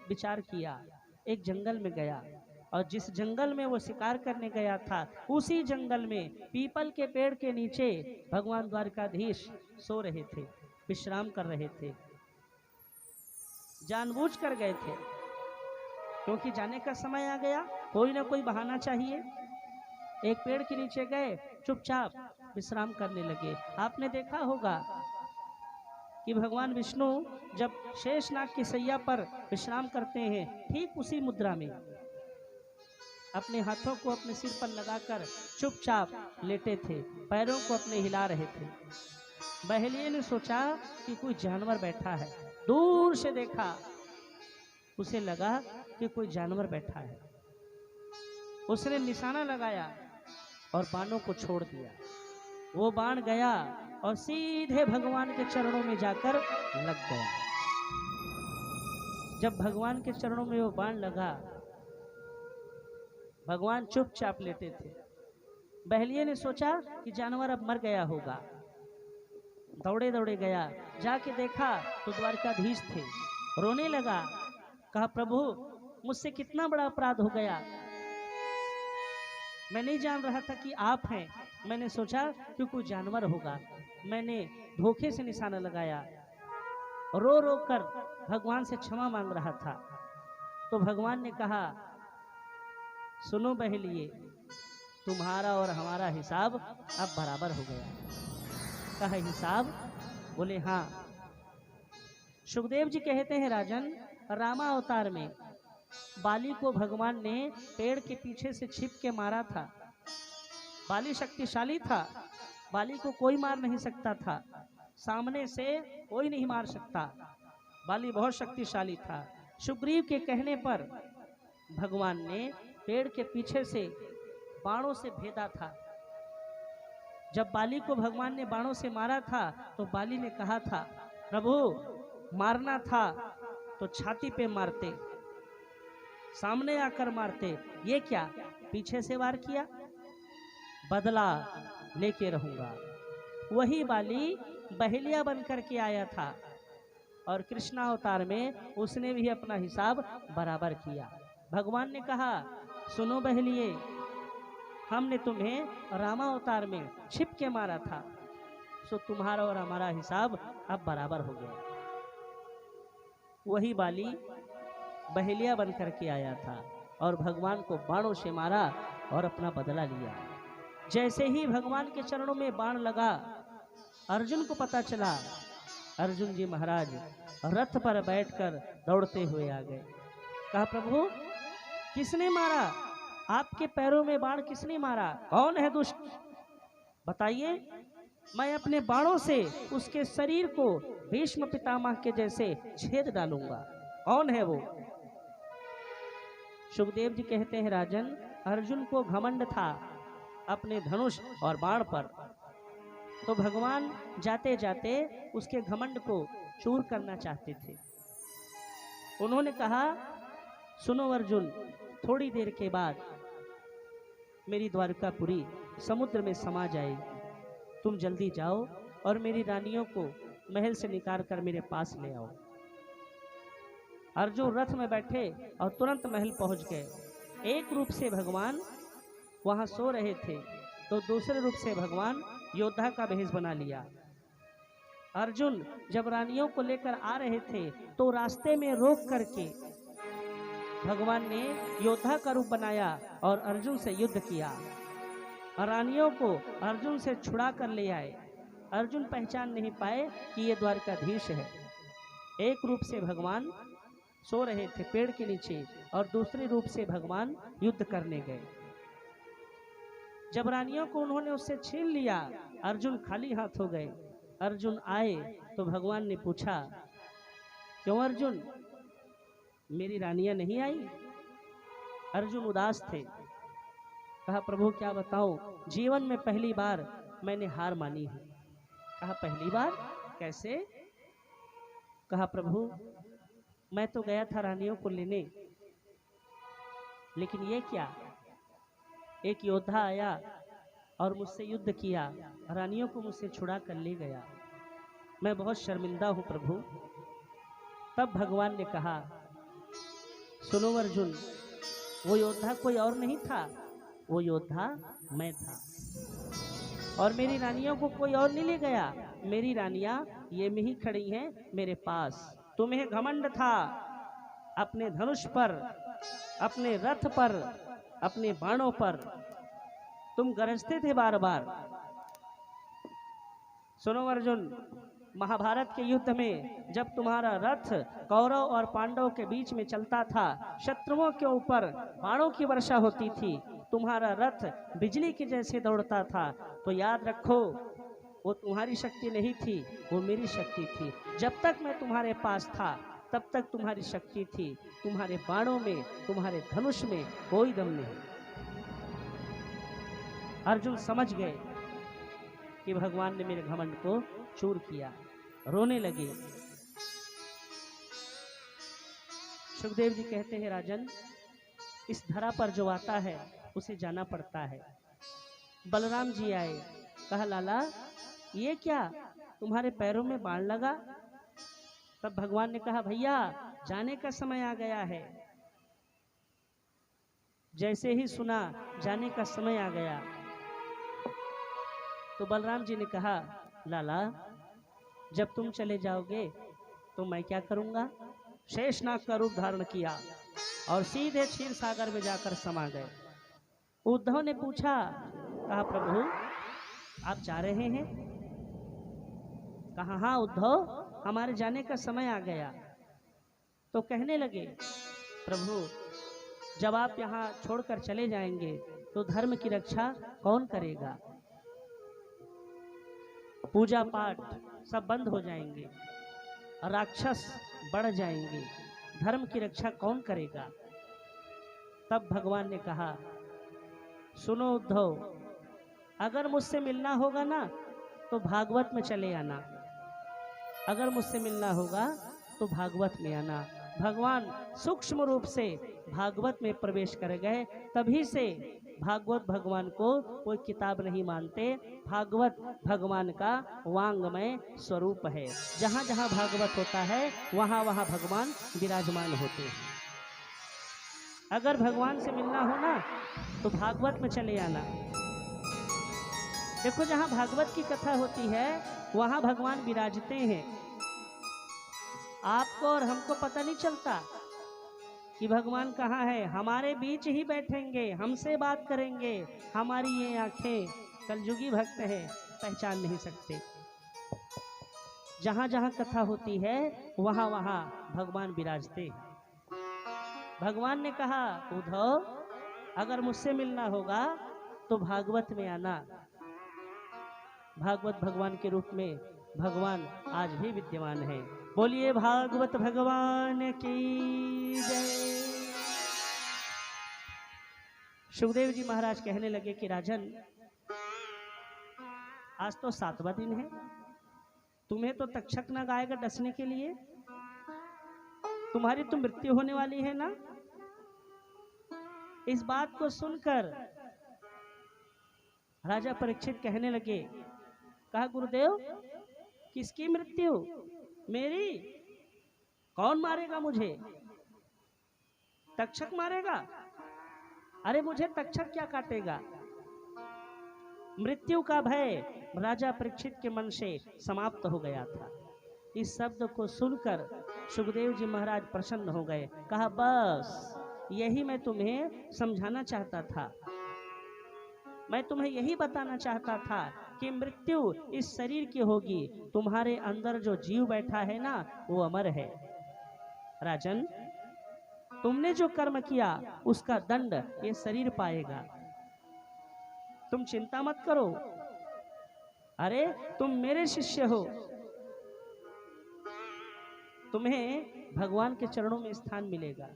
विचार किया, एक जंगल में गया, और जिस जंगल में वो शिकार करने गया था, उसी जंगल में पीपल के पेड़ के नीचे भगवान द्वारकाधीश सो रहे थे, विश्राम कर रहे थे। जानबूझ कर गए थे, क्योंकि जाने का समय आ गया, कोई ना कोई बहाना चाहिए। एक पेड़ के नीचे गए, चुपचाप विश्राम करने लगे। आपने देखा होगा कि भगवान विष्णु जब शेषनाग की सैया पर विश्राम करते हैं, ठीक उसी मुद्रा में अपने हाथों को अपने सिर पर लगाकर चुपचाप लेटे थे, पैरों को अपने हिला रहे थे। बहेलिये ने सोचा कि कोई जानवर बैठा है, दूर से देखा, उसे लगा कि कोई जानवर बैठा है। उसने निशाना लगाया और बाणों को छोड़ दिया। वो बाण गया और सीधे भगवान के चरणों में जाकर लग गया। जब भगवान के चरणों में वो बाण लगा, भगवान चुपचाप लेटे थे। बहेलिये ने सोचा कि जानवर अब मर गया होगा, दौड़े दौड़े गया, जाके देखा तो द्वारकाधीश थे। रोने लगा, कहा, प्रभु मुझसे कितना बड़ा अपराध हो गया, मैं नहीं जान रहा था कि आप हैं, मैंने सोचा कि कोई जानवर होगा, मैंने धोखे से निशाना लगाया। रो रो कर भगवान से क्षमा मांग रहा था, तो भगवान ने कहा, सुनो बहेलिये, तुम्हारा और हमारा हिसाब अब बराबर हो गया। कहा, हिसाब? बोले हाँ। सुखदेव जी कहते हैं, राजन, रामा अवतार में बाली को भगवान ने पेड़ के पीछे से छिप के मारा था। बाली शक्तिशाली था, बाली को कोई मार नहीं सकता था, सामने से कोई नहीं मार सकता, बाली बहुत शक्तिशाली था। सुग्रीव के कहने पर भगवान ने पेड़ के पीछे से बाणों से भेदा था। जब बाली को भगवान ने बाणों से मारा था तो बाली ने कहा था, प्रभु मारना था तो छाती पे मारते, सामने आकर मारते, ये क्या पीछे से वार किया, बदला लेके रहूंगा। वही बाली बहेलिया बनकर के आया था और कृष्णावतार में उसने भी अपना हिसाब बराबर किया। भगवान ने कहा, सुनो बहेलिये, हमने तुम्हें रामावतार में छिप के मारा था, सो तुम्हारा और हमारा हिसाब अब बराबर हो गया। वही बाली बहेलिया बन करके आया था और भगवान को बाणों से मारा और अपना बदला लिया। जैसे ही भगवान के चरणों में बाण लगा, अर्जुन को पता चला। अर्जुन जी महाराज रथ पर बैठकर दौड़ते हुए आ गए। कहा, प्रभु किसने मारा, आपके पैरों में बाण किसने मारा, कौन है दुष्ट, बताइए। मैं अपने बाणों से उसके शरीर को भीष्म पितामह के जैसे छेद डालूंगा। कौन है वो? सुखदेव जी कहते हैं, राजन, अर्जुन को घमंड था अपने धनुष और बाण पर, तो भगवान जाते जाते उसके घमंड को चूर करना चाहते थे। उन्होंने कहा, सुनो अर्जुन, थोड़ी देर के बाद मेरी द्वारकापुरी समुद्र में समा जाएगी, तुम जल्दी जाओ और मेरी रानियों को महल से निकाल कर मेरे पास ले आओ। अर्जुन रथ में बैठे और तुरंत महल पहुंच गए। एक रूप से भगवान वहां सो रहे थे, तो दूसरे रूप से भगवान योद्धा का भेष बना लिया। अर्जुन जब रानियों को लेकर आ रहे थे तो रास्ते में रोक करके भगवान ने योद्धा का रूप बनाया और अर्जुन से युद्ध किया। रानियों को अर्जुन से छुड़ा कर ले आए। अर्जुन पहचान नहीं पाए कि ये द्वारकाधीश है। एक रूप से भगवान सो रहे थे पेड़ के नीचे और दूसरे रूप से भगवान युद्ध करने गए। जब रानियों को उन्होंने उससे छीन लिया, अर्जुन खाली हाथ हो गए। अर्जुन आए तो भगवान ने पूछा, क्यों अर्जुन, मेरी रानियां नहीं आई? अर्जुन उदास थे। कहा, प्रभु क्या बताऊं, जीवन में पहली बार मैंने हार मानी है। कहा, पहली बार? कैसे? कहा, प्रभु मैं तो गया था रानियों को लेने, लेकिन ये क्या, एक योद्धा आया और मुझसे युद्ध किया, रानियों को मुझसे छुड़ा कर ले गया। मैं बहुत शर्मिंदा हूं प्रभु। तब भगवान ने कहा, सुनो अर्जुन, वो योद्धा कोई और नहीं था, वो योद्धा मैं था। और मेरी रानियों को कोई और नहीं ले गया, मेरी रानियां ये में ही खड़ी हैं मेरे पास। तुम्हें घमंड था अपने धनुष पर, अपने रथ पर, अपने बाणों पर, तुम गरजते थे बार बार। सुनो अर्जुन, महाभारत के युद्ध में जब तुम्हारा रथ कौरव और पांडव के बीच में चलता था, शत्रुओं के ऊपर बाणों की वर्षा होती थी, तुम्हारा रथ बिजली के जैसे दौड़ता था, तो याद रखो वो तुम्हारी शक्ति नहीं थी, वो मेरी शक्ति थी। जब तक मैं तुम्हारे पास था तब तक तुम्हारी शक्ति थी। तुम्हारे बाणों में, तुम्हारे धनुष में कोई दम नहीं। अर्जुन समझ गए कि भगवान ने मेरे घमंड को चूर किया, रोने लगे। सुखदेव जी कहते हैं, राजन, इस धरा पर जो आता है उसे जाना पड़ता है। बलराम जी आए, कहा, लाला ये क्या, तुम्हारे पैरों में बाण लगा? तब भगवान ने कहा, भैया जाने का समय आ गया है। जैसे ही सुना जाने का समय आ गया, तो बलराम जी ने कहा, लाला जब तुम चले जाओगे तो मैं क्या करूंगा? शेषनाग का रूप धारण किया और सीधे क्षीर सागर में जाकर समा गए। उद्धव ने पूछा, कहा, प्रभु आप जा रहे हैं? कहा, हाँ उद्धव, हमारे जाने का समय आ गया। तो कहने लगे, प्रभु जब आप यहाँ छोड़कर चले जाएंगे तो धर्म की रक्षा कौन करेगा? पूजा पाठ सब बंद हो जाएंगे, राक्षस बढ़ जाएंगे, धर्म की रक्षा कौन करेगा? तब भगवान ने कहा, सुनो उद्धव, अगर मुझसे मिलना होगा ना तो भागवत में चले आना। अगर मुझसे मिलना होगा तो भागवत में आना। भगवान सूक्ष्म रूप से भागवत में प्रवेश कर गए। तभी से भागवत भगवान को कोई किताब नहीं मानते। भागवत भगवान का वांगमय स्वरूप है। जहाँ जहाँ भागवत होता है वहाँ वहाँ भगवान विराजमान होते हैं। अगर भगवान से मिलना हो ना तो भागवत में चले आना। देखो, जहाँ भागवत की कथा होती है वहाँ भगवान विराजते हैं। आपको और हमको पता नहीं चलता कि भगवान कहाँ है। हमारे बीच ही बैठेंगे, हमसे बात करेंगे। हमारी ये आंखें कलयुगी भक्त है, पहचान नहीं सकते। जहाँ जहाँ कथा होती है वहाँ वहाँ भगवान विराजते हैं। भगवान ने कहा, उद्धव अगर मुझसे मिलना होगा तो भागवत में आना। भागवत भगवान के रूप में भगवान आज भी विद्यमान है। बोलिए भागवत भगवान की जय। सुखदेव जी महाराज कहने लगे कि राजन, आज तो 7वां दिन है, तुम्हें तो तक्षक न आएगा डसने के लिए, तुम्हारी तो मृत्यु होने वाली है ना। इस बात को सुनकर राजा परीक्षित कहने लगे, कहा गुरुदेव किसकी मृत्यु? मेरी? कौन मारेगा मुझे? तक्षक मारेगा? अरे मुझे तक्षक क्या काटेगा। मृत्यु का भय राजा परीक्षित के मन से समाप्त हो गया था। इस शब्द को सुनकर सुखदेव जी महाराज प्रसन्न हो गए। कहा बस यही मैं तुम्हें समझाना चाहता था, मैं तुम्हें यही बताना चाहता था कि मृत्यु इस शरीर की होगी, तुम्हारे अंदर जो जीव बैठा है ना वो अमर है। राजन, तुमने जो कर्म किया उसका दंड ये शरीर पाएगा, तुम चिंता मत करो। अरे तुम मेरे शिष्य हो, तुम्हें भगवान के चरणों में स्थान मिलेगा,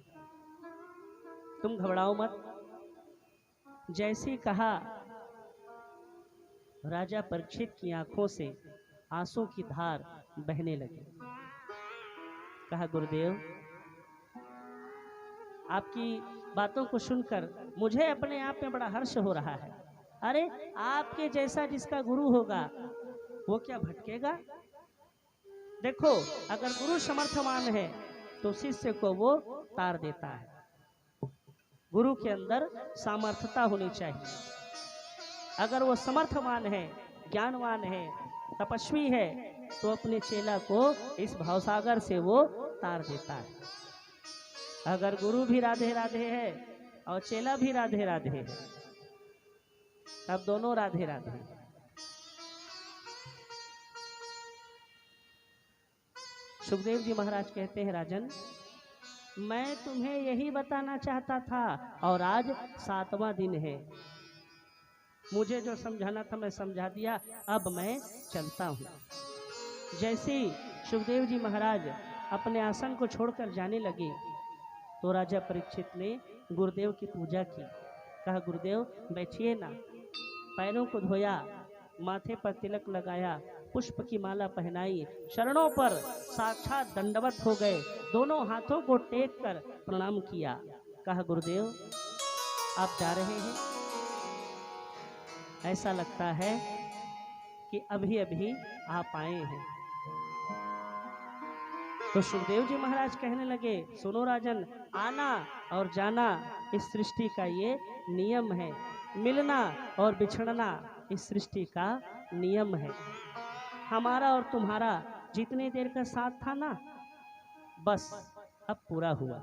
तुम घबराओ मत। जैसे कहा, राजा परीक्षित की आंखों से आंसू की धार बहने लगी। कहा गुरुदेव, आपकी बातों को सुनकर मुझे अपने आप में बड़ा हर्ष हो रहा है। अरे आपके जैसा जिसका गुरु होगा वो क्या भटकेगा। देखो, अगर गुरु समर्थवान है तो शिष्य को वो तार देता है। गुरु के अंदर सामर्थ्यता होनी चाहिए। अगर वो समर्थवान है, ज्ञानवान है, तपस्वी है, तो अपने चेला को इस भावसागर से वो तार देता है। अगर गुरु भी राधे राधे है और चेला भी राधे राधे है, तब दोनों राधे राधे हैं। सुखदेव जी महाराज कहते हैं, राजन मैं तुम्हें यही बताना चाहता था और आज 7वां दिन है। मुझे जो समझाना था मैं समझा दिया, अब मैं चलता हूँ। जैसे ही सुखदेव जी महाराज अपने आसन को छोड़कर जाने लगे तो राजा परीक्षित ने गुरुदेव की पूजा की। कहा गुरुदेव बैठिए ना। पैरों को धोया, माथे पर तिलक लगाया, पुष्प की माला पहनाई, चरणों पर साक्षात दंडवत हो गए, दोनों हाथों को टेक कर प्रणाम किया। कहा गुरुदेव आप जा रहे हैं, ऐसा लगता है कि अभी अभी आप आए हैं। तो सुखदेव जी महाराज कहने लगे, सुनो राजन, आना और जाना इस सृष्टि का ये नियम है, मिलना और बिछड़ना इस सृष्टि का नियम है। हमारा और तुम्हारा जितनी देर का साथ था ना, बस अब पूरा हुआ,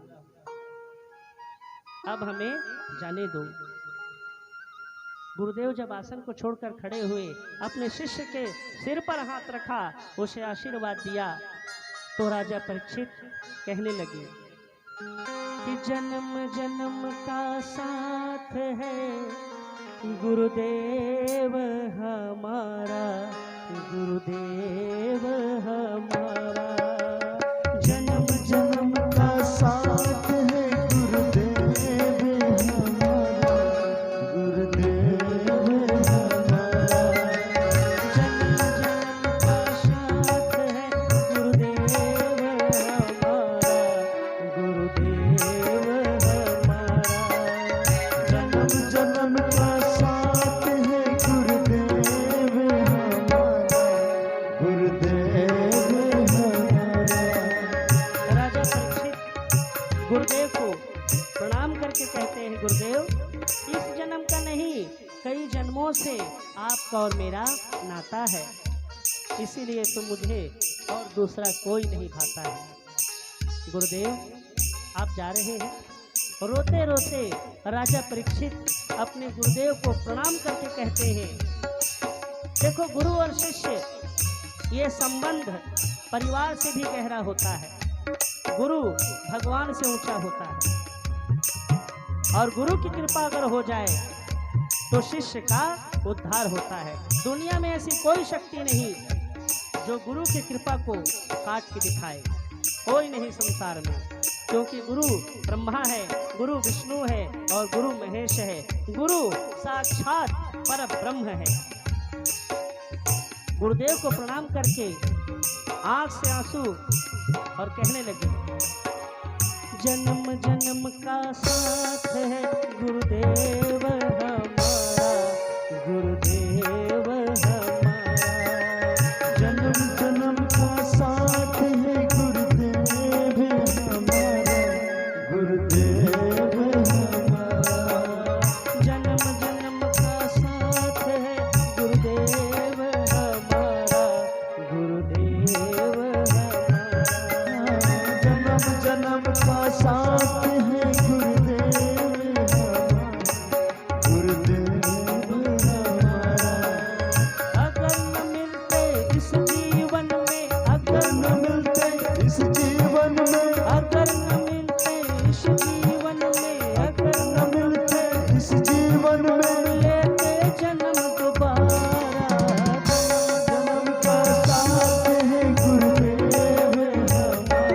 अब हमें जाने दो। गुरुदेव जब आसन को छोड़कर खड़े हुए, अपने शिष्य के सिर पर हाथ रखा, उसे आशीर्वाद दिया, तो राजा परीक्षित कहने लगे कि जन्म जन्म का साथ है गुरुदेव हमारा, गुरुदेव हमारा। जन्म जन्म का साथ है गुरुदेव हमारा, गुरुदेव हमारा। जन्म जन्म का साथ है गुरुदेव हमारा, गुरुदेव हमारा। जन्म जन्म का साथ है गुरुदेव हमारा, गुरुदेव हमारा। राजा परीक्षित गुरुदेव को प्रणाम करके कहते हैं, गुरुदेव इस जन्म का नहीं, कई जन्मों से आपका और मेरा नाता है, इसीलिए तो मुझे और दूसरा कोई नहीं भाता है। गुरुदेव आप जा रहे हैं। रोते रोते राजा परीक्षित अपने गुरुदेव को प्रणाम करके कहते हैं, देखो गुरु और शिष्य ये संबंध परिवार से भी गहरा होता है, गुरु भगवान से ऊंचा होता है, और गुरु की कृपा अगर हो जाए तो शिष्य का उद्धार होता है। दुनिया में ऐसी कोई शक्ति नहीं जो गुरु की कृपा को काट के दिखाए, कोई नहीं संसार में, क्योंकि गुरु ब्रह्मा है, गुरु विष्णु है और गुरु महेश है, गुरु साक्षात पर ब्रह्म है। गुरुदेव को प्रणाम करके आंख से आंसू और कहने लगे, जन्म जन्म का साथ है गुरुदेव हमारा, गुरुदेव हमारा, जन्म जन्म का साथ है गुरुदेव हमारा, गुरुदेव हमारा, जन्म जन्म का साथ है गुरुदेव हमारा, गुरुदेव हमारा, जन्म जन्म का साथ है गुरुदेव हमारा, गुरुदेव हमारा। अगर न मिलते इस जीवन में, अगर न मिलते इस जीवन में, अगर न मिलते इस जीवन में, अगर न मिलते इस जीवन में, लेते जन्म दोबारा, जन्म का साथ है गुरुदेव हमारा,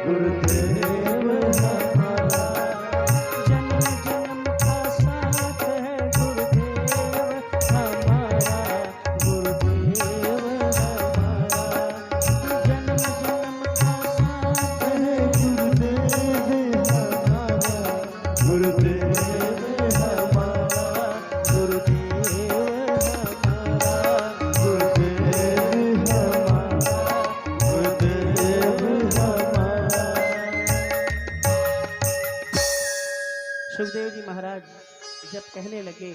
गुरुदेव हमारा, जन्म जन्म का साथ है गुरुदेव हमारा, गुरुदेव हमारा, जन्म जन्म का साथ है गुरुदेव हमारा, गुरुदेव हमारा, गुरुदेव हमारा, गुरुदेव हमारा, गुरुदेव हमारा। सुखदेव जी महाराज जब कहने लगे,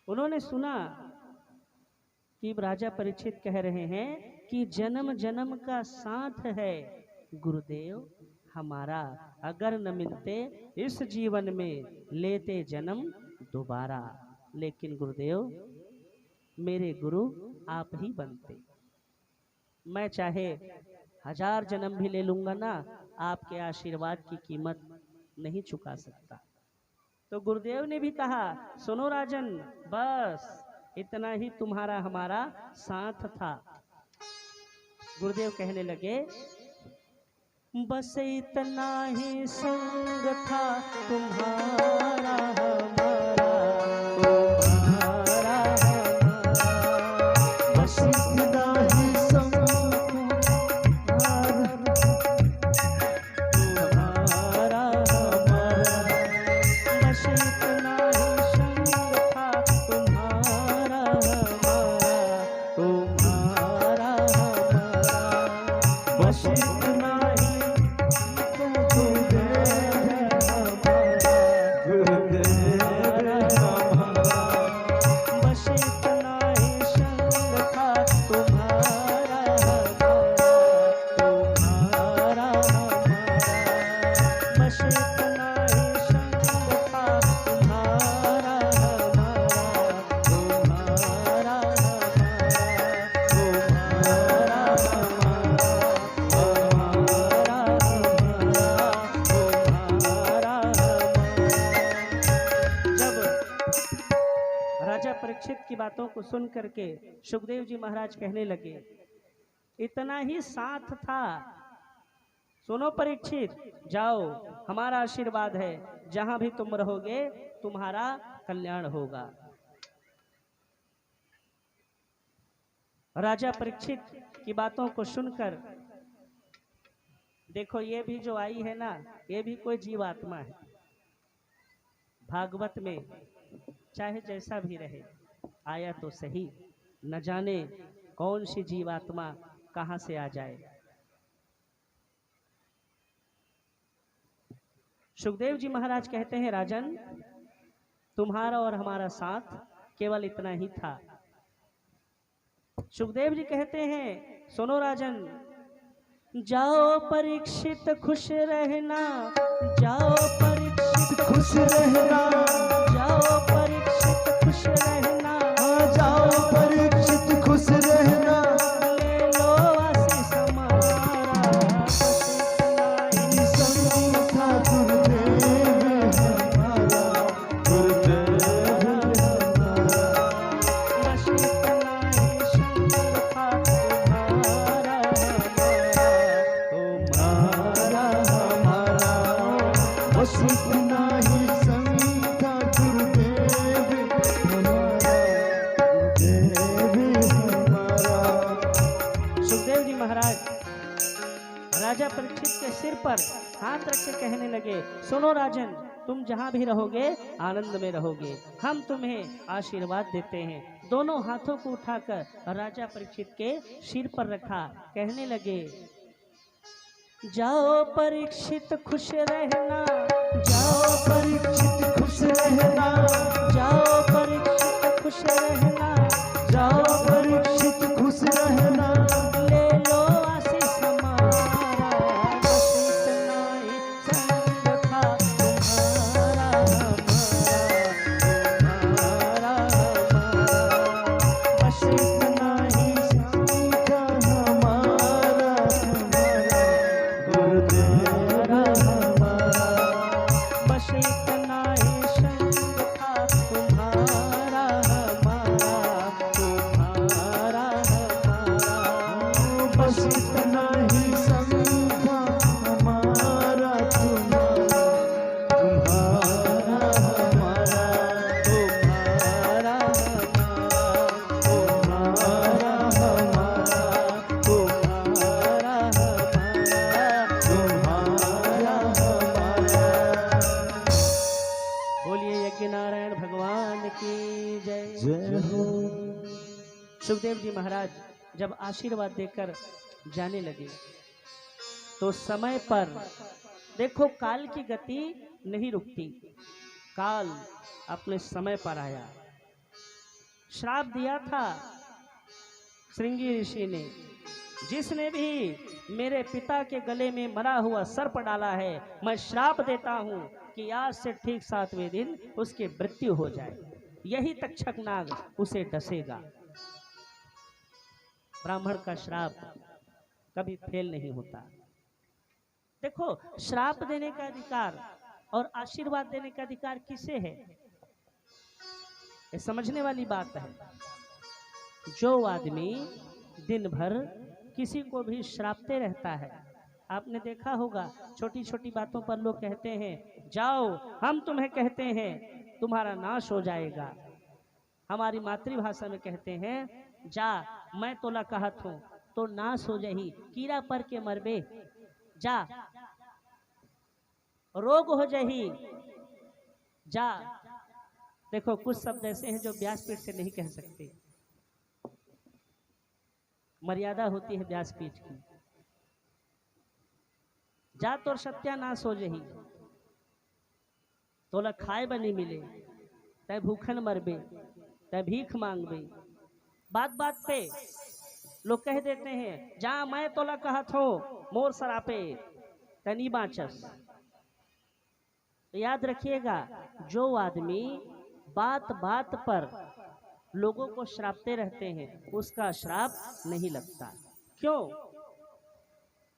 उन्होंने सुना कि राजा परीक्षित कह रहे हैं कि जन्म जन्म का साथ है गुरुदेव हमारा, अगर न मिलते इस जीवन में, लेते जन्म दोबारा। लेकिन गुरुदेव मेरे गुरु आप ही बनते, मैं चाहे 1000 जन्म भी ले लूंगा ना, आपके आशीर्वाद की कीमत नहीं चुका सकता। तो गुरुदेव ने भी कहा, सुनो राजन, बस इतना ही तुम्हारा हमारा साथ था। गुरुदेव कहने लगे, बस इतना ही संग था तुम्हारा हमारा, तुम्हारा हमारा, बस इतना ही संग तुम्हारा हमारा, बस इतना ही संग था तुम्हारा हमारा, तुम्हारा हमारा, बस इतना ही गुरुदेव हमारा, गुरुदेव हमारा, बस इतना ही संग था तुम्हारा हमारा, तुम्हारा हमारा, बस इतना ही संग था तुम्हारा हमारा, तुम्हारा जब राजा परीक्षित की बातों को सुन करके सुखदेव जी महाराज कहने लगे, इतना ही साथ था। सुनो परीक्षित, जाओ, हमारा आशीर्वाद है, जहां भी तुम रहोगे तुम्हारा कल्याण होगा। राजा परीक्षित की बातों को सुनकर, देखो ये भी जो आई है ना, ये भी कोई जीवात्मा है। भागवत में चाहे जैसा भी रहे, आया तो सही, न जाने कौन सी जीवात्मा कहां से आ जाए। सुखदेव जी महाराज कहते हैं, राजन तुम्हारा और हमारा साथ केवल इतना ही था। सुखदेव जी कहते हैं, सुनो राजन, जाओ परीक्षित खुश रहना, जाओ परीक्षित खुश रहना, जाओ परीक्षित खुश रहना, जाओ परीक्षित खुश रहना, ले लो आशीष हमारा, बस इतना ही संग था गुरुदेव हमारा, गुरुदेव राजा परीक्षित के सिर पर हाथ रख के कहने लगे, सुनो राजन, तुम जहाँ भी रहोगे आनंद में रहोगे, हम तुम्हें आशीर्वाद देते हैं। दोनों हाथों को उठाकर राजा परीक्षित के सिर पर रखा, कहने लगे, जाओ परीक्षित खुश रहना, जाओ परीक्षित खुश रहना, जाओ परीक्षित खुश रहना, जाओ परीक्षित खुश रहना, ले लो आशीष हमारा, बस इतना ही संग था तुम्हारा हमारा, बस इतना ही संग था हमारा गुरुदेव हमारा, बस इतना ही संग था तुम्हारा तुम्हारा बस इतना ही संग था हमारा तुम्हारा हमारा, तुम्हारा तुम्हारा हमारा, तुम्हारा तुम्हारा हमारा। बोलिए यज्ञ नारायण भगवान की जय। जय हो। सुखदेव जी महाराज जब आशीर्वाद देकर जाने लगे तो समय पर देखो, काल की गति नहीं रुकती, काल अपने समय पर आया। श्राप दिया था श्रृंगी ऋषि ने, जिसने भी मेरे पिता के गले में मरा हुआ सर्प डाला है, मैं श्राप देता हूं कि आज से ठीक 7वें दिन उसकी मृत्यु हो जाए, यही तक्षक नाग उसे डसेगा। ब्राह्मण का श्राप कभी फेल नहीं होता। देखो, श्राप देने का अधिकार और आशीर्वाद देने का अधिकार किसे है, ये समझने वाली बात है। जो आदमी दिन भर किसी को भी श्रापते रहता है, आपने देखा होगा छोटी छोटी बातों पर लोग कहते हैं, जाओ हम तुम्हें कहते हैं तुम्हारा नाश हो जाएगा। हमारी मातृभाषा में कहते हैं, जा मैं तोला कहत हूँ तो नाश हो जाही, कीड़ा पर के मरबे, जा रोग हो जाही, जा। देखो, कुछ शब्द ऐसे हैं जो व्यासपीठ से नहीं कह सकते, मर्यादा होती है व्यासपीठ की। जा तोर सत्यानाश हो जही, तोला खाए बनी मिले, तय भूखन मरबे, तय भीख मांगबे। बात बात पे लोग कह देते हैं, जा मैं तोला कहत हो मोर सरापे तनी बाचस। तो याद रखिएगा, जो आदमी बात बात पर लोगों को श्रापते रहते हैं, उसका श्राप नहीं लगता। क्यों?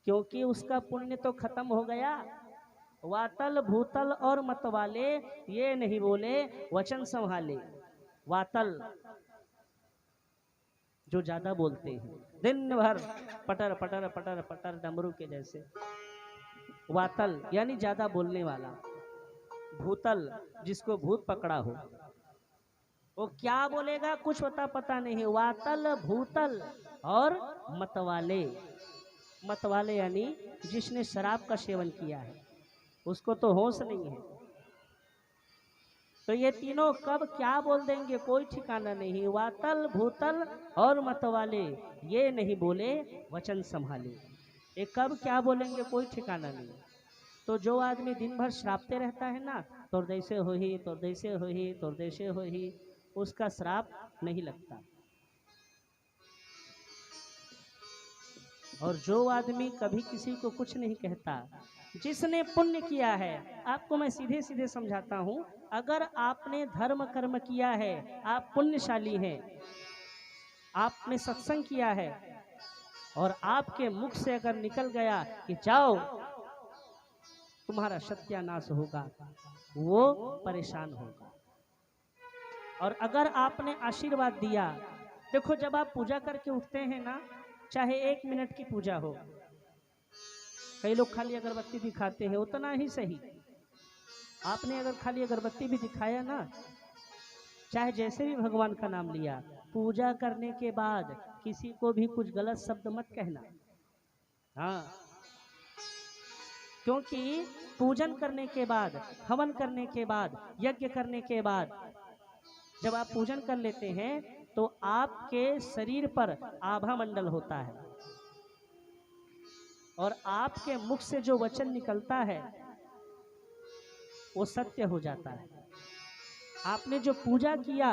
क्योंकि उसका पुण्य तो खत्म हो गया। वातल भूतल और मतवाले ये नहीं बोले, वचन संभाले। वातल जो ज्यादा बोलते हैं, दिन भर पटर पटर पटर पटर डमरू के जैसे, वातल यानी ज्यादा बोलने वाला। भूतल जिसको भूत पकड़ा हो, वो क्या बोलेगा कुछ पता नहीं है। वातल भूतल और मतवाले, मतवाले यानी जिसने शराब का सेवन किया है, उसको तो होश नहीं है। तो ये तीनों कब क्या बोल देंगे कोई ठिकाना नहीं। वातल भूतल और मतवाले ये नहीं बोले, वचन संभाले। ये कब क्या बोलेंगे कोई ठिकाना नहीं। तो जो आदमी दिन भर श्रापते रहता है ना, तोर दैसे हो ही, तोर दैसे हो ही, तोर दैसे हो ही, उसका श्राप नहीं लगता। और जो आदमी कभी किसी को कुछ नहीं कहता, जिसने पुण्य किया है, आपको मैं सीधे सीधे समझाता हूं, अगर आपने धर्म कर्म किया है, आप पुण्यशाली हैं, आपने सत्संग किया है, और आपके मुख से अगर निकल गया कि जाओ तुम्हारा सत्यानाश होगा, वो परेशान होगा। और अगर आपने आशीर्वाद दिया, देखो जब आप पूजा करके उठते हैं ना, चाहे 1 मिनट की पूजा हो, कई लोग खाली अगरबत्ती दिखाते हैं, उतना ही सही। आपने अगर खाली अगरबत्ती भी दिखाया ना, चाहे जैसे भी भगवान का नाम लिया, पूजा करने के बाद किसी को भी कुछ गलत शब्द मत कहना। हाँ, क्योंकि पूजन करने के बाद, हवन करने के बाद, यज्ञ करने के बाद जब आप पूजन कर लेते हैं तो आपके शरीर पर आभा मंडल होता है और आपके मुख से जो वचन निकलता है वो सत्य हो जाता है। आपने जो पूजा किया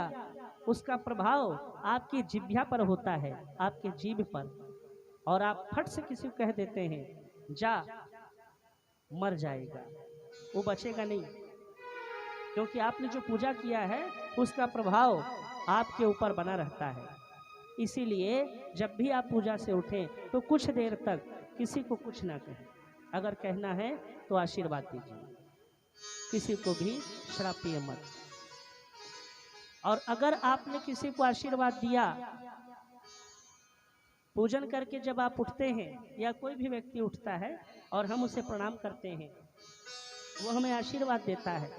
उसका प्रभाव आपकी जिह्वा पर होता है, आपके जीभ पर, और आप फट से किसी को कह देते हैं जा, मर जाएगा, वो बचेगा नहीं, क्योंकि आपने जो पूजा किया है उसका प्रभाव आपके ऊपर बना रहता है। इसीलिए जब भी आप पूजा से उठें तो कुछ देर तक किसी को कुछ ना कहें, अगर कहना है तो आशीर्वाद दीजिए, किसी को भी श्रापिए मत। और अगर आपने किसी को आशीर्वाद दिया, पूजन करके जब आप उठते हैं या कोई भी व्यक्ति उठता है और हम उसे प्रणाम करते हैं, वो हमें आशीर्वाद देता है,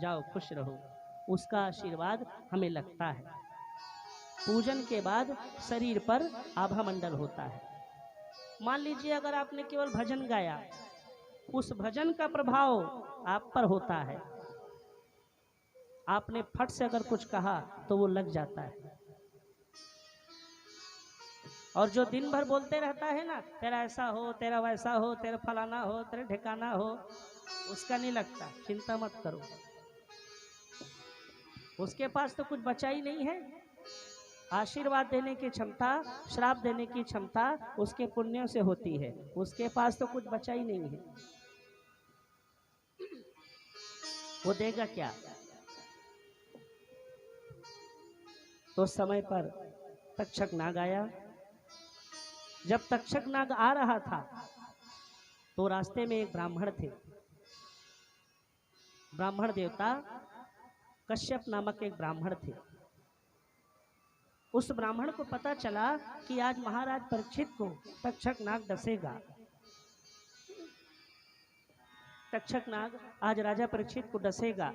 जाओ खुश रहो, उसका आशीर्वाद हमें लगता है। पूजन के बाद शरीर पर आभा मंडल होता है। मान लीजिए अगर आपने केवल भजन गाया, उस भजन का प्रभाव आप पर होता है, आपने फट से अगर कुछ कहा तो वो लग जाता है। और जो दिन भर बोलते रहता है ना, तेरा ऐसा हो, तेरा वैसा हो, तेरा फलाना हो, तेरा ठिकाना हो, उसका नहीं लगता, चिंता मत करो, उसके पास तो कुछ बचा ही नहीं है। आशीर्वाद देने की क्षमता, श्राप देने की क्षमता उसके पुण्यों से होती है, उसके पास तो कुछ बचा ही नहीं है, वो देगा क्या। तो समय पर तक्षक नाग आया। जब तक्षक नाग आ रहा था तो रास्ते में एक ब्राह्मण थे, ब्राह्मण देवता कश्यप नामक एक ब्राह्मण थे। उस ब्राह्मण को पता चला कि आज महाराज परीक्षित को तक्षक नाग डसेगा। तक्षक नाग आज राजा परीक्षित को डसेगा।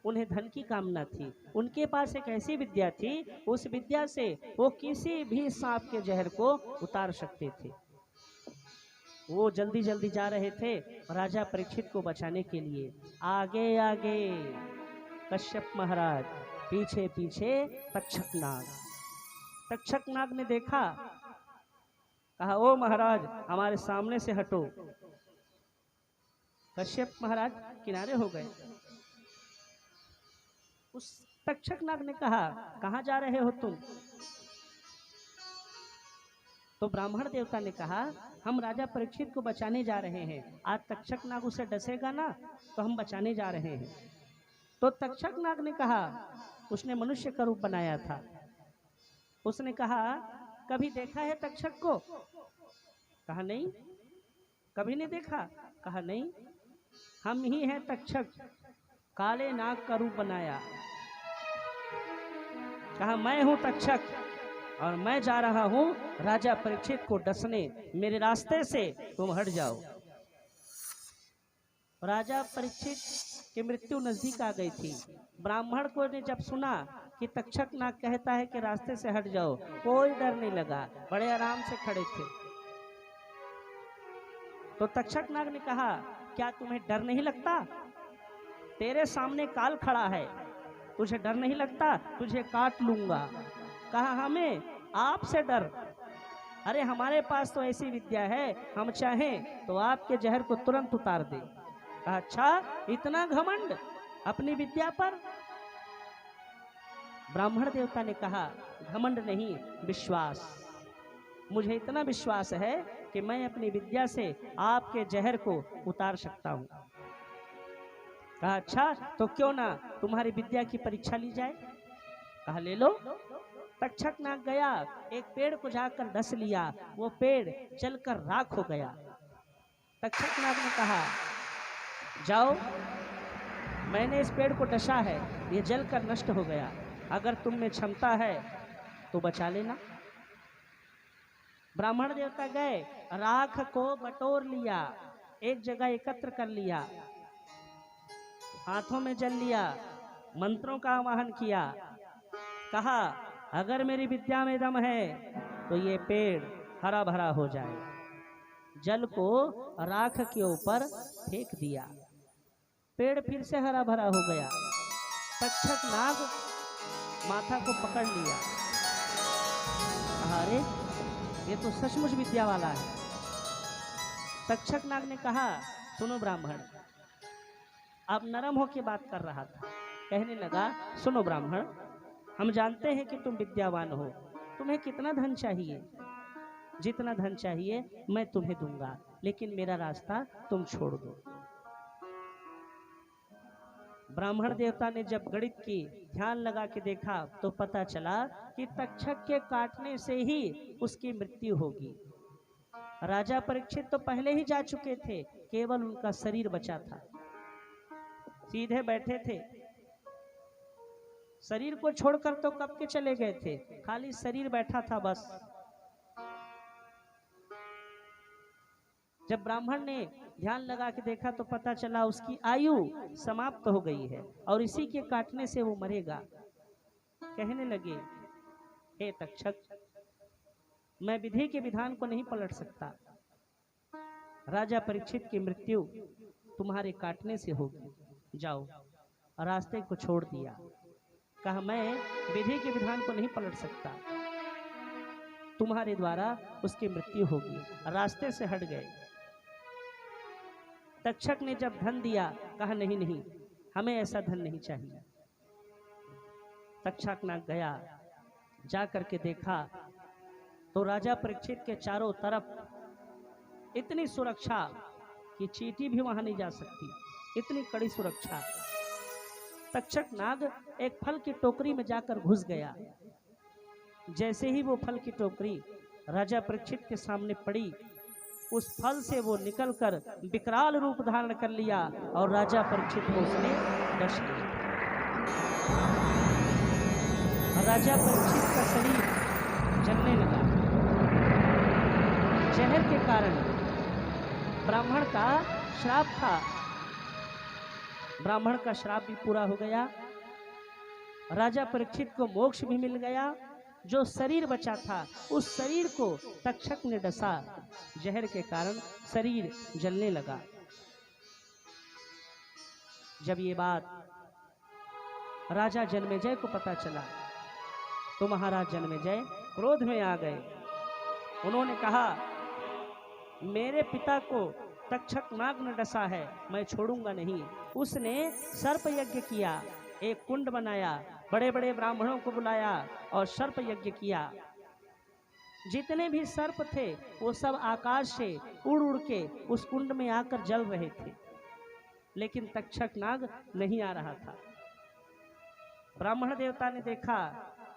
उन्हें धन की कामना थी, उनके पास एक ऐसी विद्या थी, उस विद्या से वो किसी भी सांप के जहर को उतार सकते थे। वो जल्दी जल्दी जा रहे थे राजा परीक्षित को बचाने के लिए। आगे आगे कश्यप महाराज, पीछे पीछे तक्षक नाग। तक्षक नाग ने देखा, कहा ओ महाराज हमारे सामने से हटो। कश्यप महाराज किनारे हो गए। उस तक्षक नाग ने कहा कहां जा रहे हो तुम। तो ब्राह्मण देवता ने कहा हम राजा परीक्षित को बचाने जा रहे हैं, आज तक्षक नाग उसे डसेगा ना तो हम बचाने जा रहे हैं। तो तक्षक नाग ने कहा, उसने मनुष्य का रूप बनाया था, उसने कहा कभी देखा है तक्षक को। कहा नहीं। कभी नहीं देखा। कहा नहीं, हम ही हैं तक्षक, काले नाग का रूप बनाया। कहा मैं हूं तक्षक और मैं जा रहा हूं राजा परीक्षित को डसने, मेरे रास्ते से तुम हट जाओ। राजा परीक्षित की मृत्यु नजदीक आ गई थी। ब्राह्मण को ने जब सुना कि तक्षक नाग कहता है कि रास्ते से हट जाओ, कोई डर नहीं लगा, बड़े आराम से खड़े थे। तो तक्षक नाग ने कहा क्या तुम्हें डर नहीं लगता, तेरे सामने काल खड़ा है, तुझे डर नहीं लगता, तुझे काट लूंगा। कहा हमें आपसे डर, अरे हमारे पास तो ऐसी विद्या है, हम चाहें तो आपके जहर को तुरंत उतार दे। कहा अच्छा, इतना घमंड अपनी विद्या पर। ब्राह्मण देवता ने कहा घमंड नहीं, विश्वास, मुझे इतना विश्वास है कि मैं अपनी विद्या से आपके जहर को उतार सकता हूं। कहा अच्छा, तो क्यों ना तुम्हारी विद्या की परीक्षा ली जाए। कहा ले लो। तक्षक नाग गया, एक पेड़ को जाकर डस लिया, वो पेड़ जलकर राख हो गया। तक्षक नाग ने कहा जाओ, मैंने इस पेड़ को डसा है, ये जलकर नष्ट हो गया, अगर तुम में क्षमता है तो बचा लेना। ब्राह्मण देवता गए, राख को बटोर लिया, एक जगह एकत्र कर लिया, हाथों में जल लिया, मंत्रों का आवाहन किया, कहा अगर मेरी विद्या में दम है तो ये पेड़ हरा भरा हो जाए। जल को राख के ऊपर फेंक दिया। पेड़ फिर से हरा भरा हो गया। तक्षक नाग माथा को पकड़ लिया, कहा अरे ये तो सचमुच विद्या वाला है। तक्षक नाग ने कहा सुनो ब्राह्मण, अब नरम होकर बात कर रहा था। कहने लगा सुनो ब्राह्मण, हम जानते हैं कि तुम विद्यावान हो, तुम्हें कितना धन चाहिए? जितना धन चाहिए मैं तुम्हें दूंगा, लेकिन मेरा रास्ता तुम छोड़ दो। ब्राह्मण देवता ने जब गणित की ध्यान लगा के देखा तो पता चला कि तक्षक के काटने से ही उसकी मृत्यु होगी। राजा परीक्षित तो पहले ही जा चुके थे, केवल उनका शरीर बचा था। सीधे बैठे थे, शरीर को छोड़कर तो कब के चले गए थे, खाली शरीर बैठा था बस। जब ब्राह्मण ने ध्यान लगा के देखा तो पता चला उसकी आयु समाप्त हो गई है और इसी के काटने से वो मरेगा। कहने लगे हे तक्षक, मैं विधि के विधान को नहीं पलट सकता। राजा परीक्षित की मृत्यु तुम्हारे काटने से होगी, जाओ। रास्ते को छोड़ दिया, कहा मैं विधि के विधान को नहीं पलट सकता, तुम्हारे द्वारा उसकी मृत्यु होगी। रास्ते से हट गए। तक्षक ने जब धन दिया, कहा नहीं नहीं, हमें ऐसा धन नहीं चाहिए। तक्षक नाग गया, जा करके देखा तो राजा परीक्षित के चारों तरफ इतनी सुरक्षा कि चींटी भी वहां नहीं जा सकती, इतनी कड़ी सुरक्षा। तक्षक नाग एक फल की टोकरी में जाकर घुस गया। जैसे ही वो फल की टोकरी राजा परीक्षित के सामने पड़ी, उस फल से वो निकलकर विकराल रूप धारण कर लिया और राजा परीक्षित को उसने डस लिया। राजा परीक्षित का शरीर जलने लगा। जहर के कारण ब्राह्मण का श्राप था, ब्राह्मण का श्राप भी पूरा हो गया। राजा परीक्षित को मोक्ष भी मिल गया। जो शरीर बचा था उस शरीर को तक्षक ने डसा, जहर के कारण शरीर जलने लगा। जब ये बात राजा जन्मेजय को पता चला तो महाराज जन्मेजय क्रोध में आ गए। उन्होंने कहा मेरे पिता को तक्षक नाग ने डसा है, मैं छोड़ूंगा नहीं। उसने सर्प यज्ञ किया, एक कुंड बनाया, बड़े बड़े ब्राह्मणों को बुलाया और सर्प यज्ञ किया। जितने भी सर्प थे वो सब आकाश से उड़ उड़ के उस कुंड में आकर जल रहे थे, लेकिन तक्षक नाग नहीं आ रहा था। ब्राह्मण देवता ने देखा,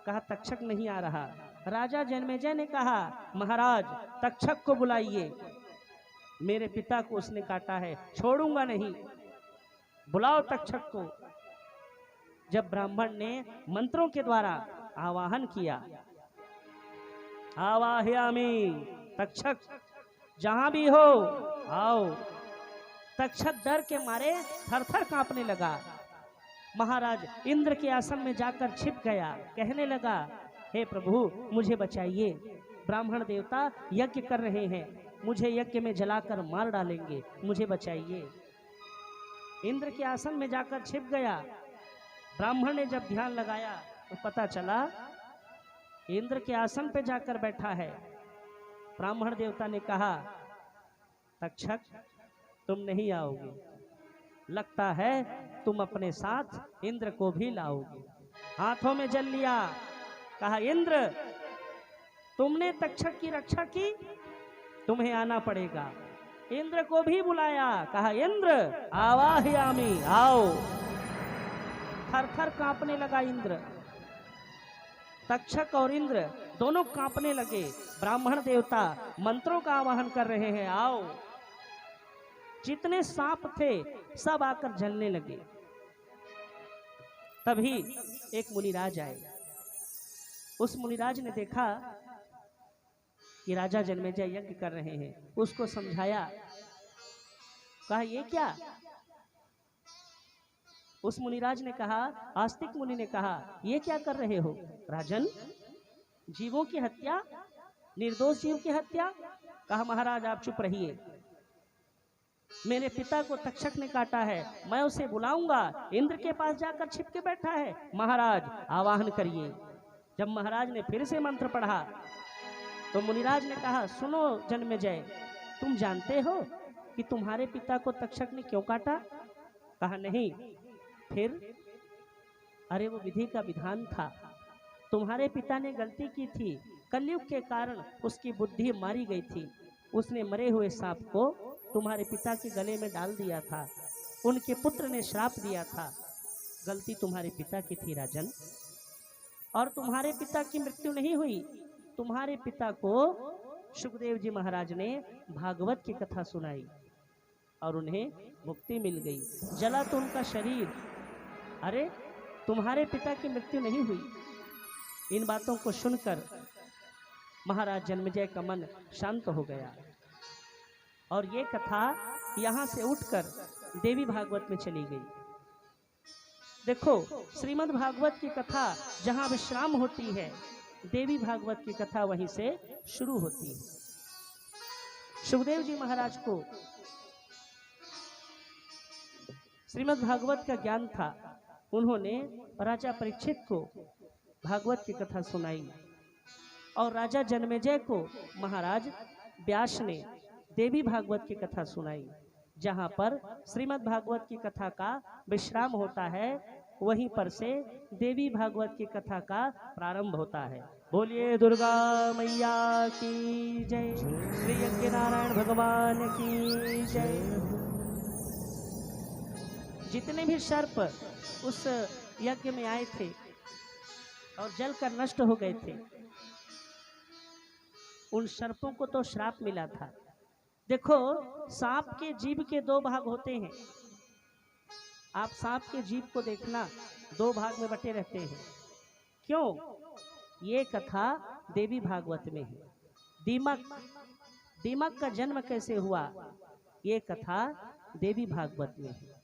कहा तक्षक नहीं आ रहा। राजा जन्मेजय ने कहा महाराज तक्षक को बुलाइए, मेरे पिता को उसने काटा है, छोड़ूंगा नहीं, बुलाओ तक्षक को। जब ब्राह्मण ने मंत्रों के द्वारा आवाहन किया, आवाहयामि तक्षक जहां भी हो आओ। तक्षक डर के मारे थर थर कांपने लगा। महाराज इंद्र के आसन में जाकर छिप गया, कहने लगा हे प्रभु मुझे बचाइए, ब्राह्मण देवता यज्ञ कर रहे हैं, मुझे यज्ञ में जलाकर मार डालेंगे, मुझे बचाइए। इंद्र के आसन में जाकर छिप गया। ब्राह्मण ने जब ध्यान लगाया तो पता चला इंद्र के आसन पे जाकर बैठा है। ब्राह्मण देवता ने कहा तक्षक तुम नहीं आओगे, लगता है तुम अपने साथ इंद्र को भी लाओगे। हाथों में जल लिया, कहा इंद्र तुमने तक्षक की रक्षा की, तुम्हें आना पड़ेगा। इंद्र को भी बुलाया, कहा इंद्र आवाहयामि आओ। थर थर कांपने लगा इंद्र। तक्षक और इंद्र दोनों कांपने लगे। ब्राह्मण देवता मंत्रों का आवाहन कर रहे हैं, आओ। जितने सांप थे सब आकर जलने लगे। तभी एक मुनिराज आए। उस मुनिराज ने देखा कि राजा जन्मेजय यज्ञ कर रहे हैं, उसको समझाया, कहा ये क्या? उस मुनिराज ने कहा, आस्तिक मुनि ने कहा ये क्या कर रहे हो राजन, जीवों की हत्या, निर्दोष जीव की हत्या। कहा महाराज आप चुप रहिए, मेरे पिता को तक्षक ने काटा है, मैं उसे बुलाऊंगा। इंद्र के पास जाकर छिप के बैठा है, महाराज आवाहन करिए। जब महाराज ने फिर से मंत्र पढ़ा तो मुनिराज ने कहा सुनो जन्मेजय, तुम जानते हो कि तुम्हारे पिता को तक्षक ने क्यों काटा? कहा नहीं। फिर? अरे वो विधि का विधान था, तुम्हारे पिता ने गलती की थी, कलयुग के कारण उसकी बुद्धि मारी गई थी। उसने मरे हुए सांप को तुम्हारे पिता के गले में डाल दिया था, उनके पुत्र ने श्राप दिया था। गलती तुम्हारे पिता की थी राजन, और तुम्हारे पिता की मृत्यु नहीं हुई। तुम्हारे पिता को सुखदेव जी महाराज ने भागवत की कथा सुनाई और उन्हें मुक्ति मिल गई, जला तो उनका शरीर। अरे तुम्हारे पिता की मृत्यु नहीं हुई। इन बातों को सुनकर महाराज जन्मेजय का मन शांत हो गया और ये कथा यहाँ से उठकर देवी भागवत में चली गई। देखो श्रीमद् भागवत की कथा जहाँ विश्राम होती है, देवी भागवत की कथा वहीं से शुरू होती है। सुखदेव जी महाराज को श्रीमद् भागवत का ज्ञान था, उन्होंने राजा परीक्षित को भागवत की कथा सुनाई और राजा जन्मेजय को महाराज व्यास ने देवी भागवत की कथा सुनाई। जहाँ पर श्रीमद् भागवत की कथा का विश्राम होता है, वहीं पर से देवी भागवत की कथा का प्रारंभ होता है। बोलिए दुर्गा मैया की जय, श्री यज्ञ नारायण भगवान की जय। जितने भी सर्प उस यज्ञ में आए थे और जलकर नष्ट हो गए थे, उन सर्पों को तो श्राप मिला था। देखो सांप के जीभ के दो भाग होते हैं। आप सांप के जीभ को देखना, दो भाग में बटे रहते हैं। क्यों? ये कथा देवी भागवत में है। दीमक का जन्म कैसे हुआ, ये कथा देवी भागवत में है।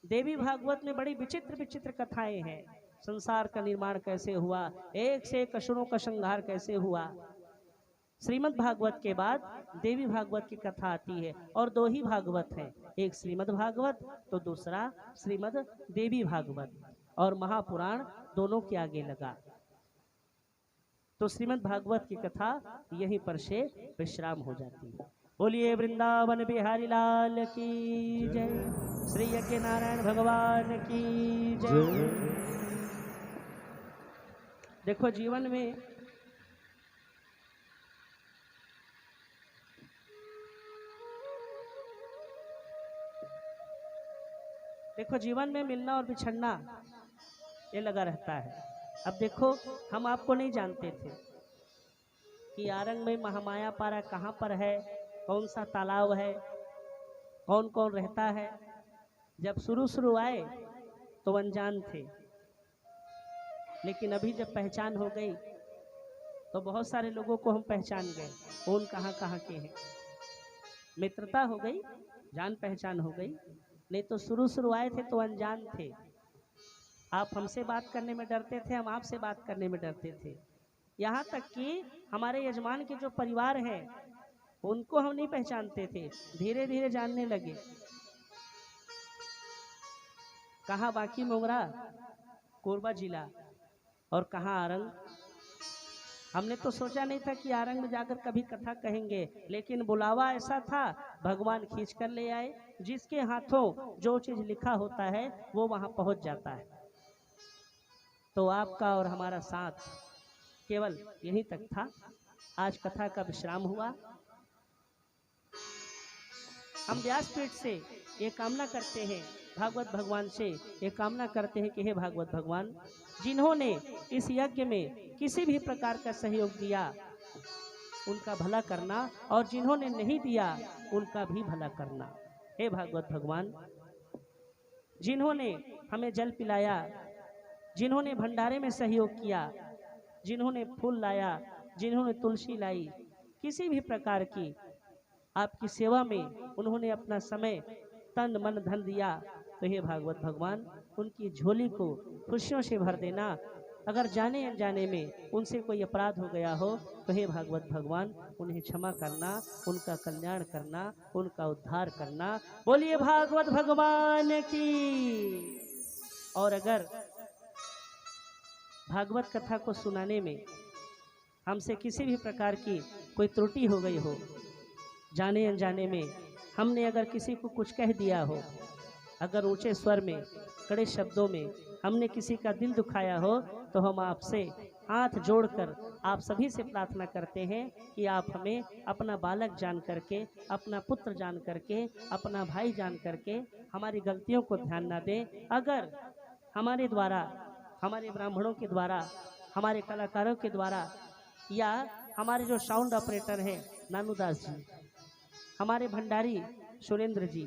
देवी भागवत में बड़ी विचित्र विचित्र कथाएं हैं। संसार का निर्माण कैसे हुआ, एक से एक असुरों का संहार कैसे हुआ। श्रीमद् भागवत के बाद देवी भागवत की कथा आती है और दो ही भागवत हैं, एक श्रीमद् भागवत तो दूसरा श्रीमद् देवी भागवत, और महापुराण दोनों के आगे लगा। तो श्रीमद् भागवत की कथा यहीं पर से विश्राम हो जाती है। बोलिए वृंदावन बिहारी लाल की जय, श्री यज्ञ नारायण भगवान की जय। देखो जीवन में मिलना और बिछड़ना ये लगा रहता है। अब देखो हम आपको नहीं जानते थे कि आरंग में महामाया पारा कहाँ पर है, कौन सा तालाब है, कौन कौन रहता है। जब शुरू आए तो अनजान थे, लेकिन अभी जब पहचान हो गई तो बहुत सारे लोगों को हम पहचान गए, कौन कहाँ कहाँ के हैं। मित्रता हो गई, जान पहचान हो गई। नहीं तो शुरू आए थे तो अनजान थे। आप हमसे बात करने में डरते थे, हम आपसे बात करने में डरते थे। यहाँ तक कि हमारे यजमान के जो परिवार हैं उनको हम नहीं पहचानते थे, धीरे धीरे जानने लगे। कहाँ बाकी मोगरा कोरबा जिला और कहाँ आरंग। हमने तो सोचा नहीं था कि आरंग में जाकर कभी कथा कहेंगे, लेकिन बुलावा ऐसा था, भगवान खींच कर ले आए। जिसके हाथों जो चीज लिखा होता है वो वहां पहुंच जाता है। तो आपका और हमारा साथ केवल यहीं तक था। आज कथा का विश्राम हुआ। हम व्यासपीठ से ये कामना करते हैं, भागवत भगवान से ये कामना करते हैं कि हे भागवत भगवान, जिन्होंने इस यज्ञ में किसी भी प्रकार का सहयोग दिया उनका भला करना, और जिन्होंने नहीं दिया उनका भी भला करना। हे भागवत भगवान, जिन्होंने हमें जल पिलाया, जिन्होंने भंडारे में सहयोग किया, जिन्होंने फूल लाया, जिन्होंने तुलसी लाई, किसी भी प्रकार की आपकी सेवा में उन्होंने अपना समय तन मन धन दिया, तो हे भागवत भगवान उनकी झोली को खुशियों से भर देना। अगर जाने अनजाने में उनसे कोई अपराध हो गया हो तो हे भागवत भगवान उन्हें क्षमा करना, उनका कल्याण करना, उनका उद्धार करना। बोलिए भागवत भगवान की। और अगर भागवत कथा को सुनाने में हमसे किसी भी प्रकार की कोई त्रुटि हो गई हो, जाने अनजाने में हमने अगर किसी को कुछ कह दिया हो, अगर ऊंचे स्वर में कड़े शब्दों में हमने किसी का दिल दुखाया हो, तो हम आपसे हाथ जोड़कर आप सभी से प्रार्थना करते हैं कि आप हमें अपना बालक जान करके, अपना पुत्र जान करके, अपना भाई जान करके हमारी गलतियों को ध्यान ना दें। अगर हमारे द्वारा, हमारे ब्राह्मणों के द्वारा, हमारे कलाकारों के द्वारा, या हमारे जो साउंड ऑपरेटर हैं नानूदास जी, हमारे भंडारी सुरेंद्र जी,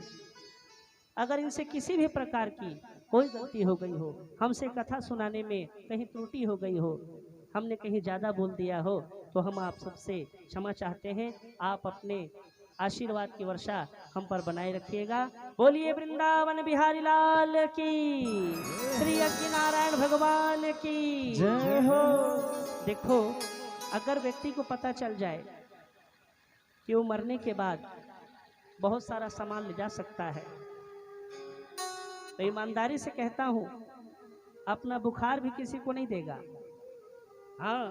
अगर इनसे किसी भी प्रकार की कोई गलती हो गई हो, हमसे कथा सुनाने में कहीं त्रुटि हो गई हो, हमने कहीं ज़्यादा बोल दिया हो, तो हम आप सबसे क्षमा चाहते हैं। आप अपने आशीर्वाद की वर्षा हम पर बनाए रखिएगा। बोलिए वृंदावन बिहारी लाल की, श्री अज्ञ नारायण भगवान की जय हो। देखो, अगर व्यक्ति को पता चल जाए कि वो मरने के बाद बहुत सारा सामान ले जा सकता है, तो ईमानदारी से कहता हूं अपना बुखार भी किसी को नहीं देगा। हाँ,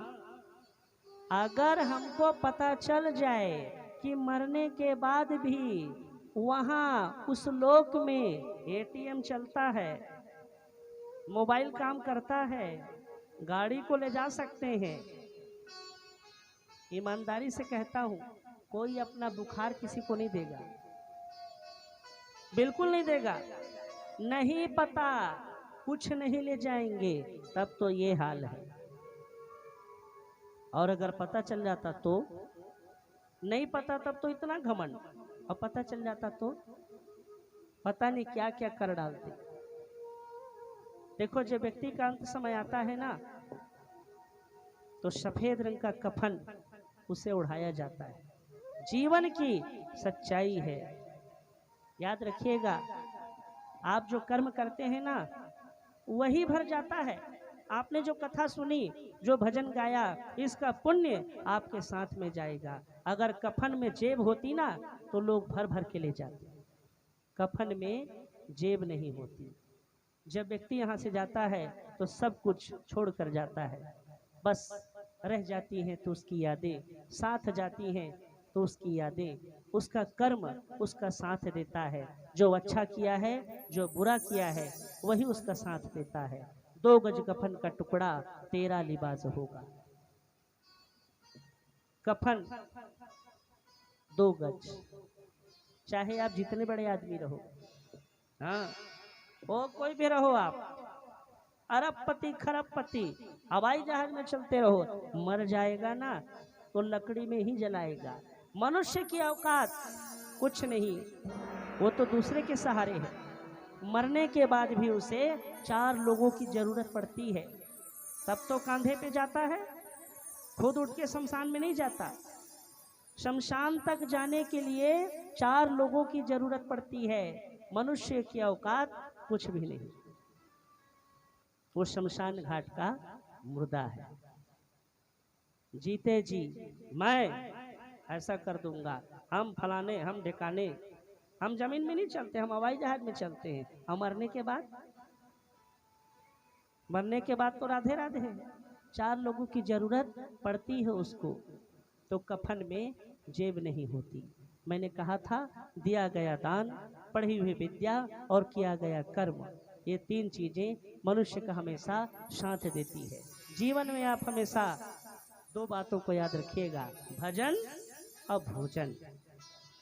अगर हमको पता चल जाए कि मरने के बाद भी वहां उस लोक में एटीएम चलता है, मोबाइल काम करता है, गाड़ी को ले जा सकते हैं, ईमानदारी से कहता हूं कोई अपना बुखार किसी को नहीं देगा, बिल्कुल नहीं देगा। नहीं पता, कुछ नहीं ले जाएंगे, तब तो ये हाल है। और अगर पता चल जाता तो, नहीं पता तब तो इतना घमंड, और पता चल जाता तो पता नहीं क्या क्या कर डालते। देखो, जब व्यक्ति का अंत समय आता है ना, तो सफेद रंग का कफन उसे उड़ाया जाता है। जीवन की सच्चाई है, याद रखिएगा। आप जो कर्म करते हैं ना, वही भर जाता है। आपने जो कथा सुनी, जो भजन गाया, इसका पुण्य आपके साथ में जाएगा। अगर कफन में जेब होती ना, तो लोग भर भर के ले जाते। कफन में जेब नहीं होती। जब व्यक्ति यहाँ से जाता है तो सब कुछ छोड़ कर जाता है, बस रह जाती हैं तो उसकी यादें, साथ जाती हैं तो उसकी यादें, उसका कर्म उसका साथ देता है। जो अच्छा किया है, जो बुरा किया है, वही उसका साथ देता है। 2 गज कफन का टुकड़ा तेरा लिबास होगा। कफन 2 गज, चाहे आप जितने बड़े आदमी रहो, हाँ, वो कोई भी रहो, आप अरबपति खरबपति, हवाई जहाज में चलते रहो, मर जाएगा ना तो लकड़ी में ही जलाएगा। मनुष्य की औकात कुछ नहीं, वो तो दूसरे के सहारे है। मरने के बाद भी उसे 4 लोगों की जरूरत पड़ती है, तब तो कंधे पे जाता है, खुद उठ के शमशान में नहीं जाता। शमशान तक जाने के लिए 4 लोगों की जरूरत पड़ती है। मनुष्य की औकात कुछ भी नहीं, वो शमशान घाट का मुर्दा है। जीते जी मैं ऐसा कर दूंगा, हम फलाने, हम ढिकाने, हम जमीन में नहीं चलते, हम हवाई जहाज में चलते हैं। हम मरने के बाद, मरने के बाद तो राधे राधे है। 4 लोगों की जरूरत पड़ती है उसको, तो कफन में जेब नहीं होती। मैंने कहा था, दिया गया दान, पढ़ी हुई विद्या और किया गया कर्म, ये 3 चीजें मनुष्य का हमेशा साथ देती है। जीवन में आप हमेशा 2 बातों को याद रखिएगा, भजन और भोजन।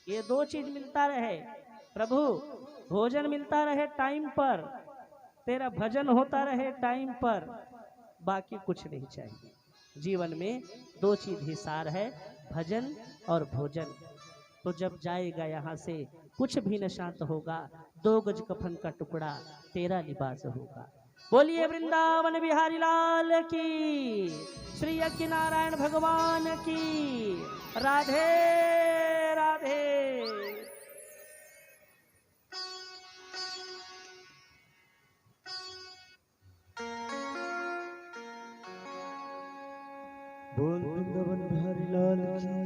ये 2 चीज मिलता रहे। प्रभु, भोजन मिलता रहे टाइम पर, तेरा भजन होता रहे टाइम पर, बाकी कुछ नहीं चाहिए। जीवन में 2 चीज ही सार है, भजन और भोजन। तो जब जाएगा यहाँ से, कुछ भी न शांत होगा, 2 गज कफन का टुकड़ा तेरा लिबास होगा। बोलिए वृंदावन बिहारी लाल की, श्री अज्ञ नारायण भगवान की। राधे राधे। वृंदावन बिहारी लाल की।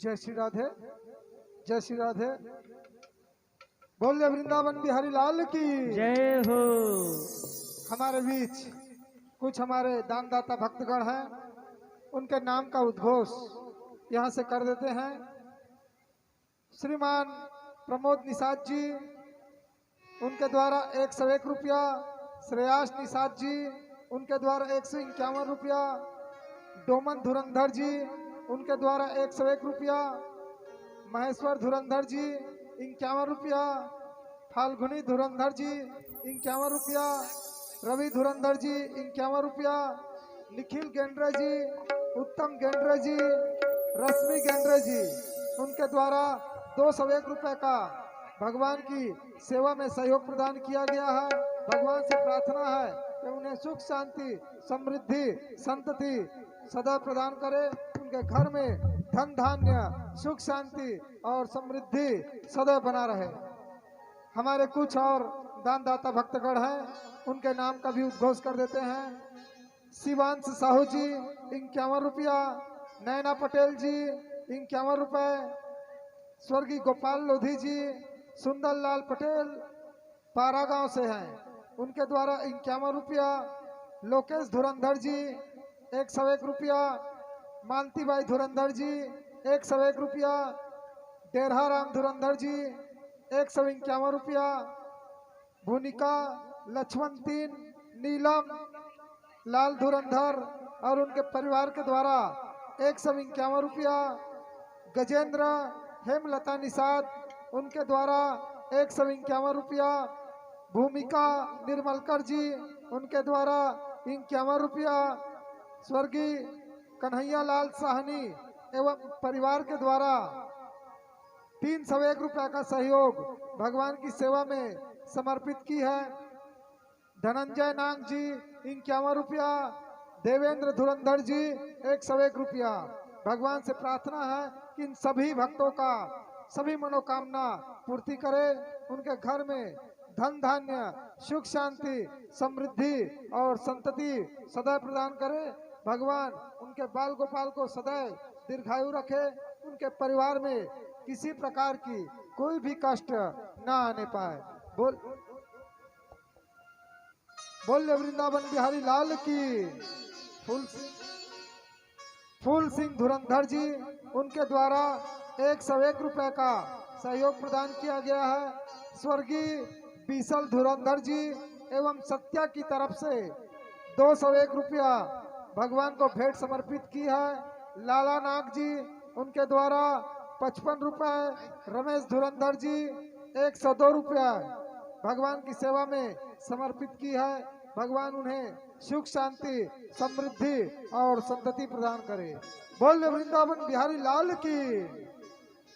जय श्री राधे, जय श्री राधे। बोलिए वृंदावन बिहारी लाल की। जय हो। हमारे बीच कुछ हमारे दानदाता भक्तगण हैं, उनके नाम का उद्घोष यहाँ से कर देते हैं। श्रीमान प्रमोद निषाद जी, उनके द्वारा 101 रुपया। श्रेयास निषाद जी, उनके द्वारा 151 रुपया। डोमन धुरंधर जी, उनके द्वारा 101 रुपया। महेश्वर धुरंधर जी 51 रुपया। फाल्गुनी धुरंधर जी 51 रुपया। रवि धुरंधर जी 51 रुपया। निखिल गेंद्रे जी, उत्तम गेंद्रे जी, रश्मि गेंद्रे जी, उनके द्वारा 201 रुपये का भगवान की सेवा में सहयोग प्रदान किया गया है। भगवान से प्रार्थना है कि उन्हें सुख शांति समृद्धि संतति सदा प्रदान करे, उनके घर में धन धान्य सुख शांति और समृद्धि सदा बना रहे। हमारे कुछ और दानदाता भक्तगण हैं, उनके नाम का भी उद्घोष कर देते हैं। शिवांश साहू जी 51 रुपया। नैना पटेल जी 51 रुपये। स्वर्गीय गोपाल लोधी जी, सुंदर लाल पटेल पारा गांव से हैं, उनके द्वारा 51 रुपया। लोकेश धुरंधर जी 101 रुपया। मालतीबाई धुरंधर जी 101 रुपया। डेरहा राम धुरंधर जी 151 रुपया। भूनिका लक्ष्मण 3 नीलम लाल धुरंधर और उनके परिवार के द्वारा 151 रुपया। गजेंद्र हेमलता निषाद, उनके द्वारा 151 रुपया। भूमिका निर्मलकर जी, उनके द्वारा 51 रुपया। स्वर्गीय कन्हैया लाल साहनी एवं परिवार के द्वारा 301 रुपये का सहयोग भगवान की सेवा में समर्पित की है। धनंजय नाग जी 51 रुपया। देवेंद्र धुरंधर जी 101 रुपया। भगवान से प्रार्थना है कि इन सभी भक्तों का सभी मनोकामना पूर्ति करे, उनके घर में धन धान्य सुख शांति समृद्धि और संतति सदा प्रदान करे। भगवान उनके बाल गोपाल को सदैव दीर्घायु रखे, उनके परिवार में किसी प्रकार की कोई भी कष्ट न आने पाए। बोल वृंदावन बिहारी लाल की। फूल सिंह धुरंधर जी, उनके द्वारा 101 रुपये का सहयोग प्रदान किया गया है। स्वर्गीय बीसल धुरंधर जी एवं सत्या की तरफ से 201 रुपया भगवान को भेंट समर्पित की है। लाला नाग जी, उनके द्वारा 55 रुपये। रमेश धुरंधर जी 102 रुपया भगवान की सेवा में समर्पित की है। भगवान उन्हें सुख शांति समृद्धि और संतति प्रदान करे। बोल वृंदावन बिहारी लाल की।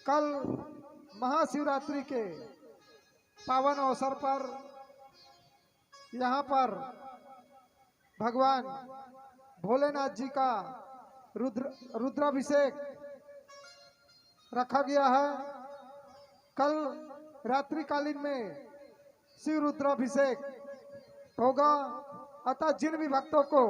कल महाशिवरात्रि के पावन अवसर पर यहाँ पर भगवान भोलेनाथ जी का रुद्राभिषेक रखा गया है। कल रात्रिकालीन में शिव रुद्राभिषेक होगा, अतः जिन भी भक्तों को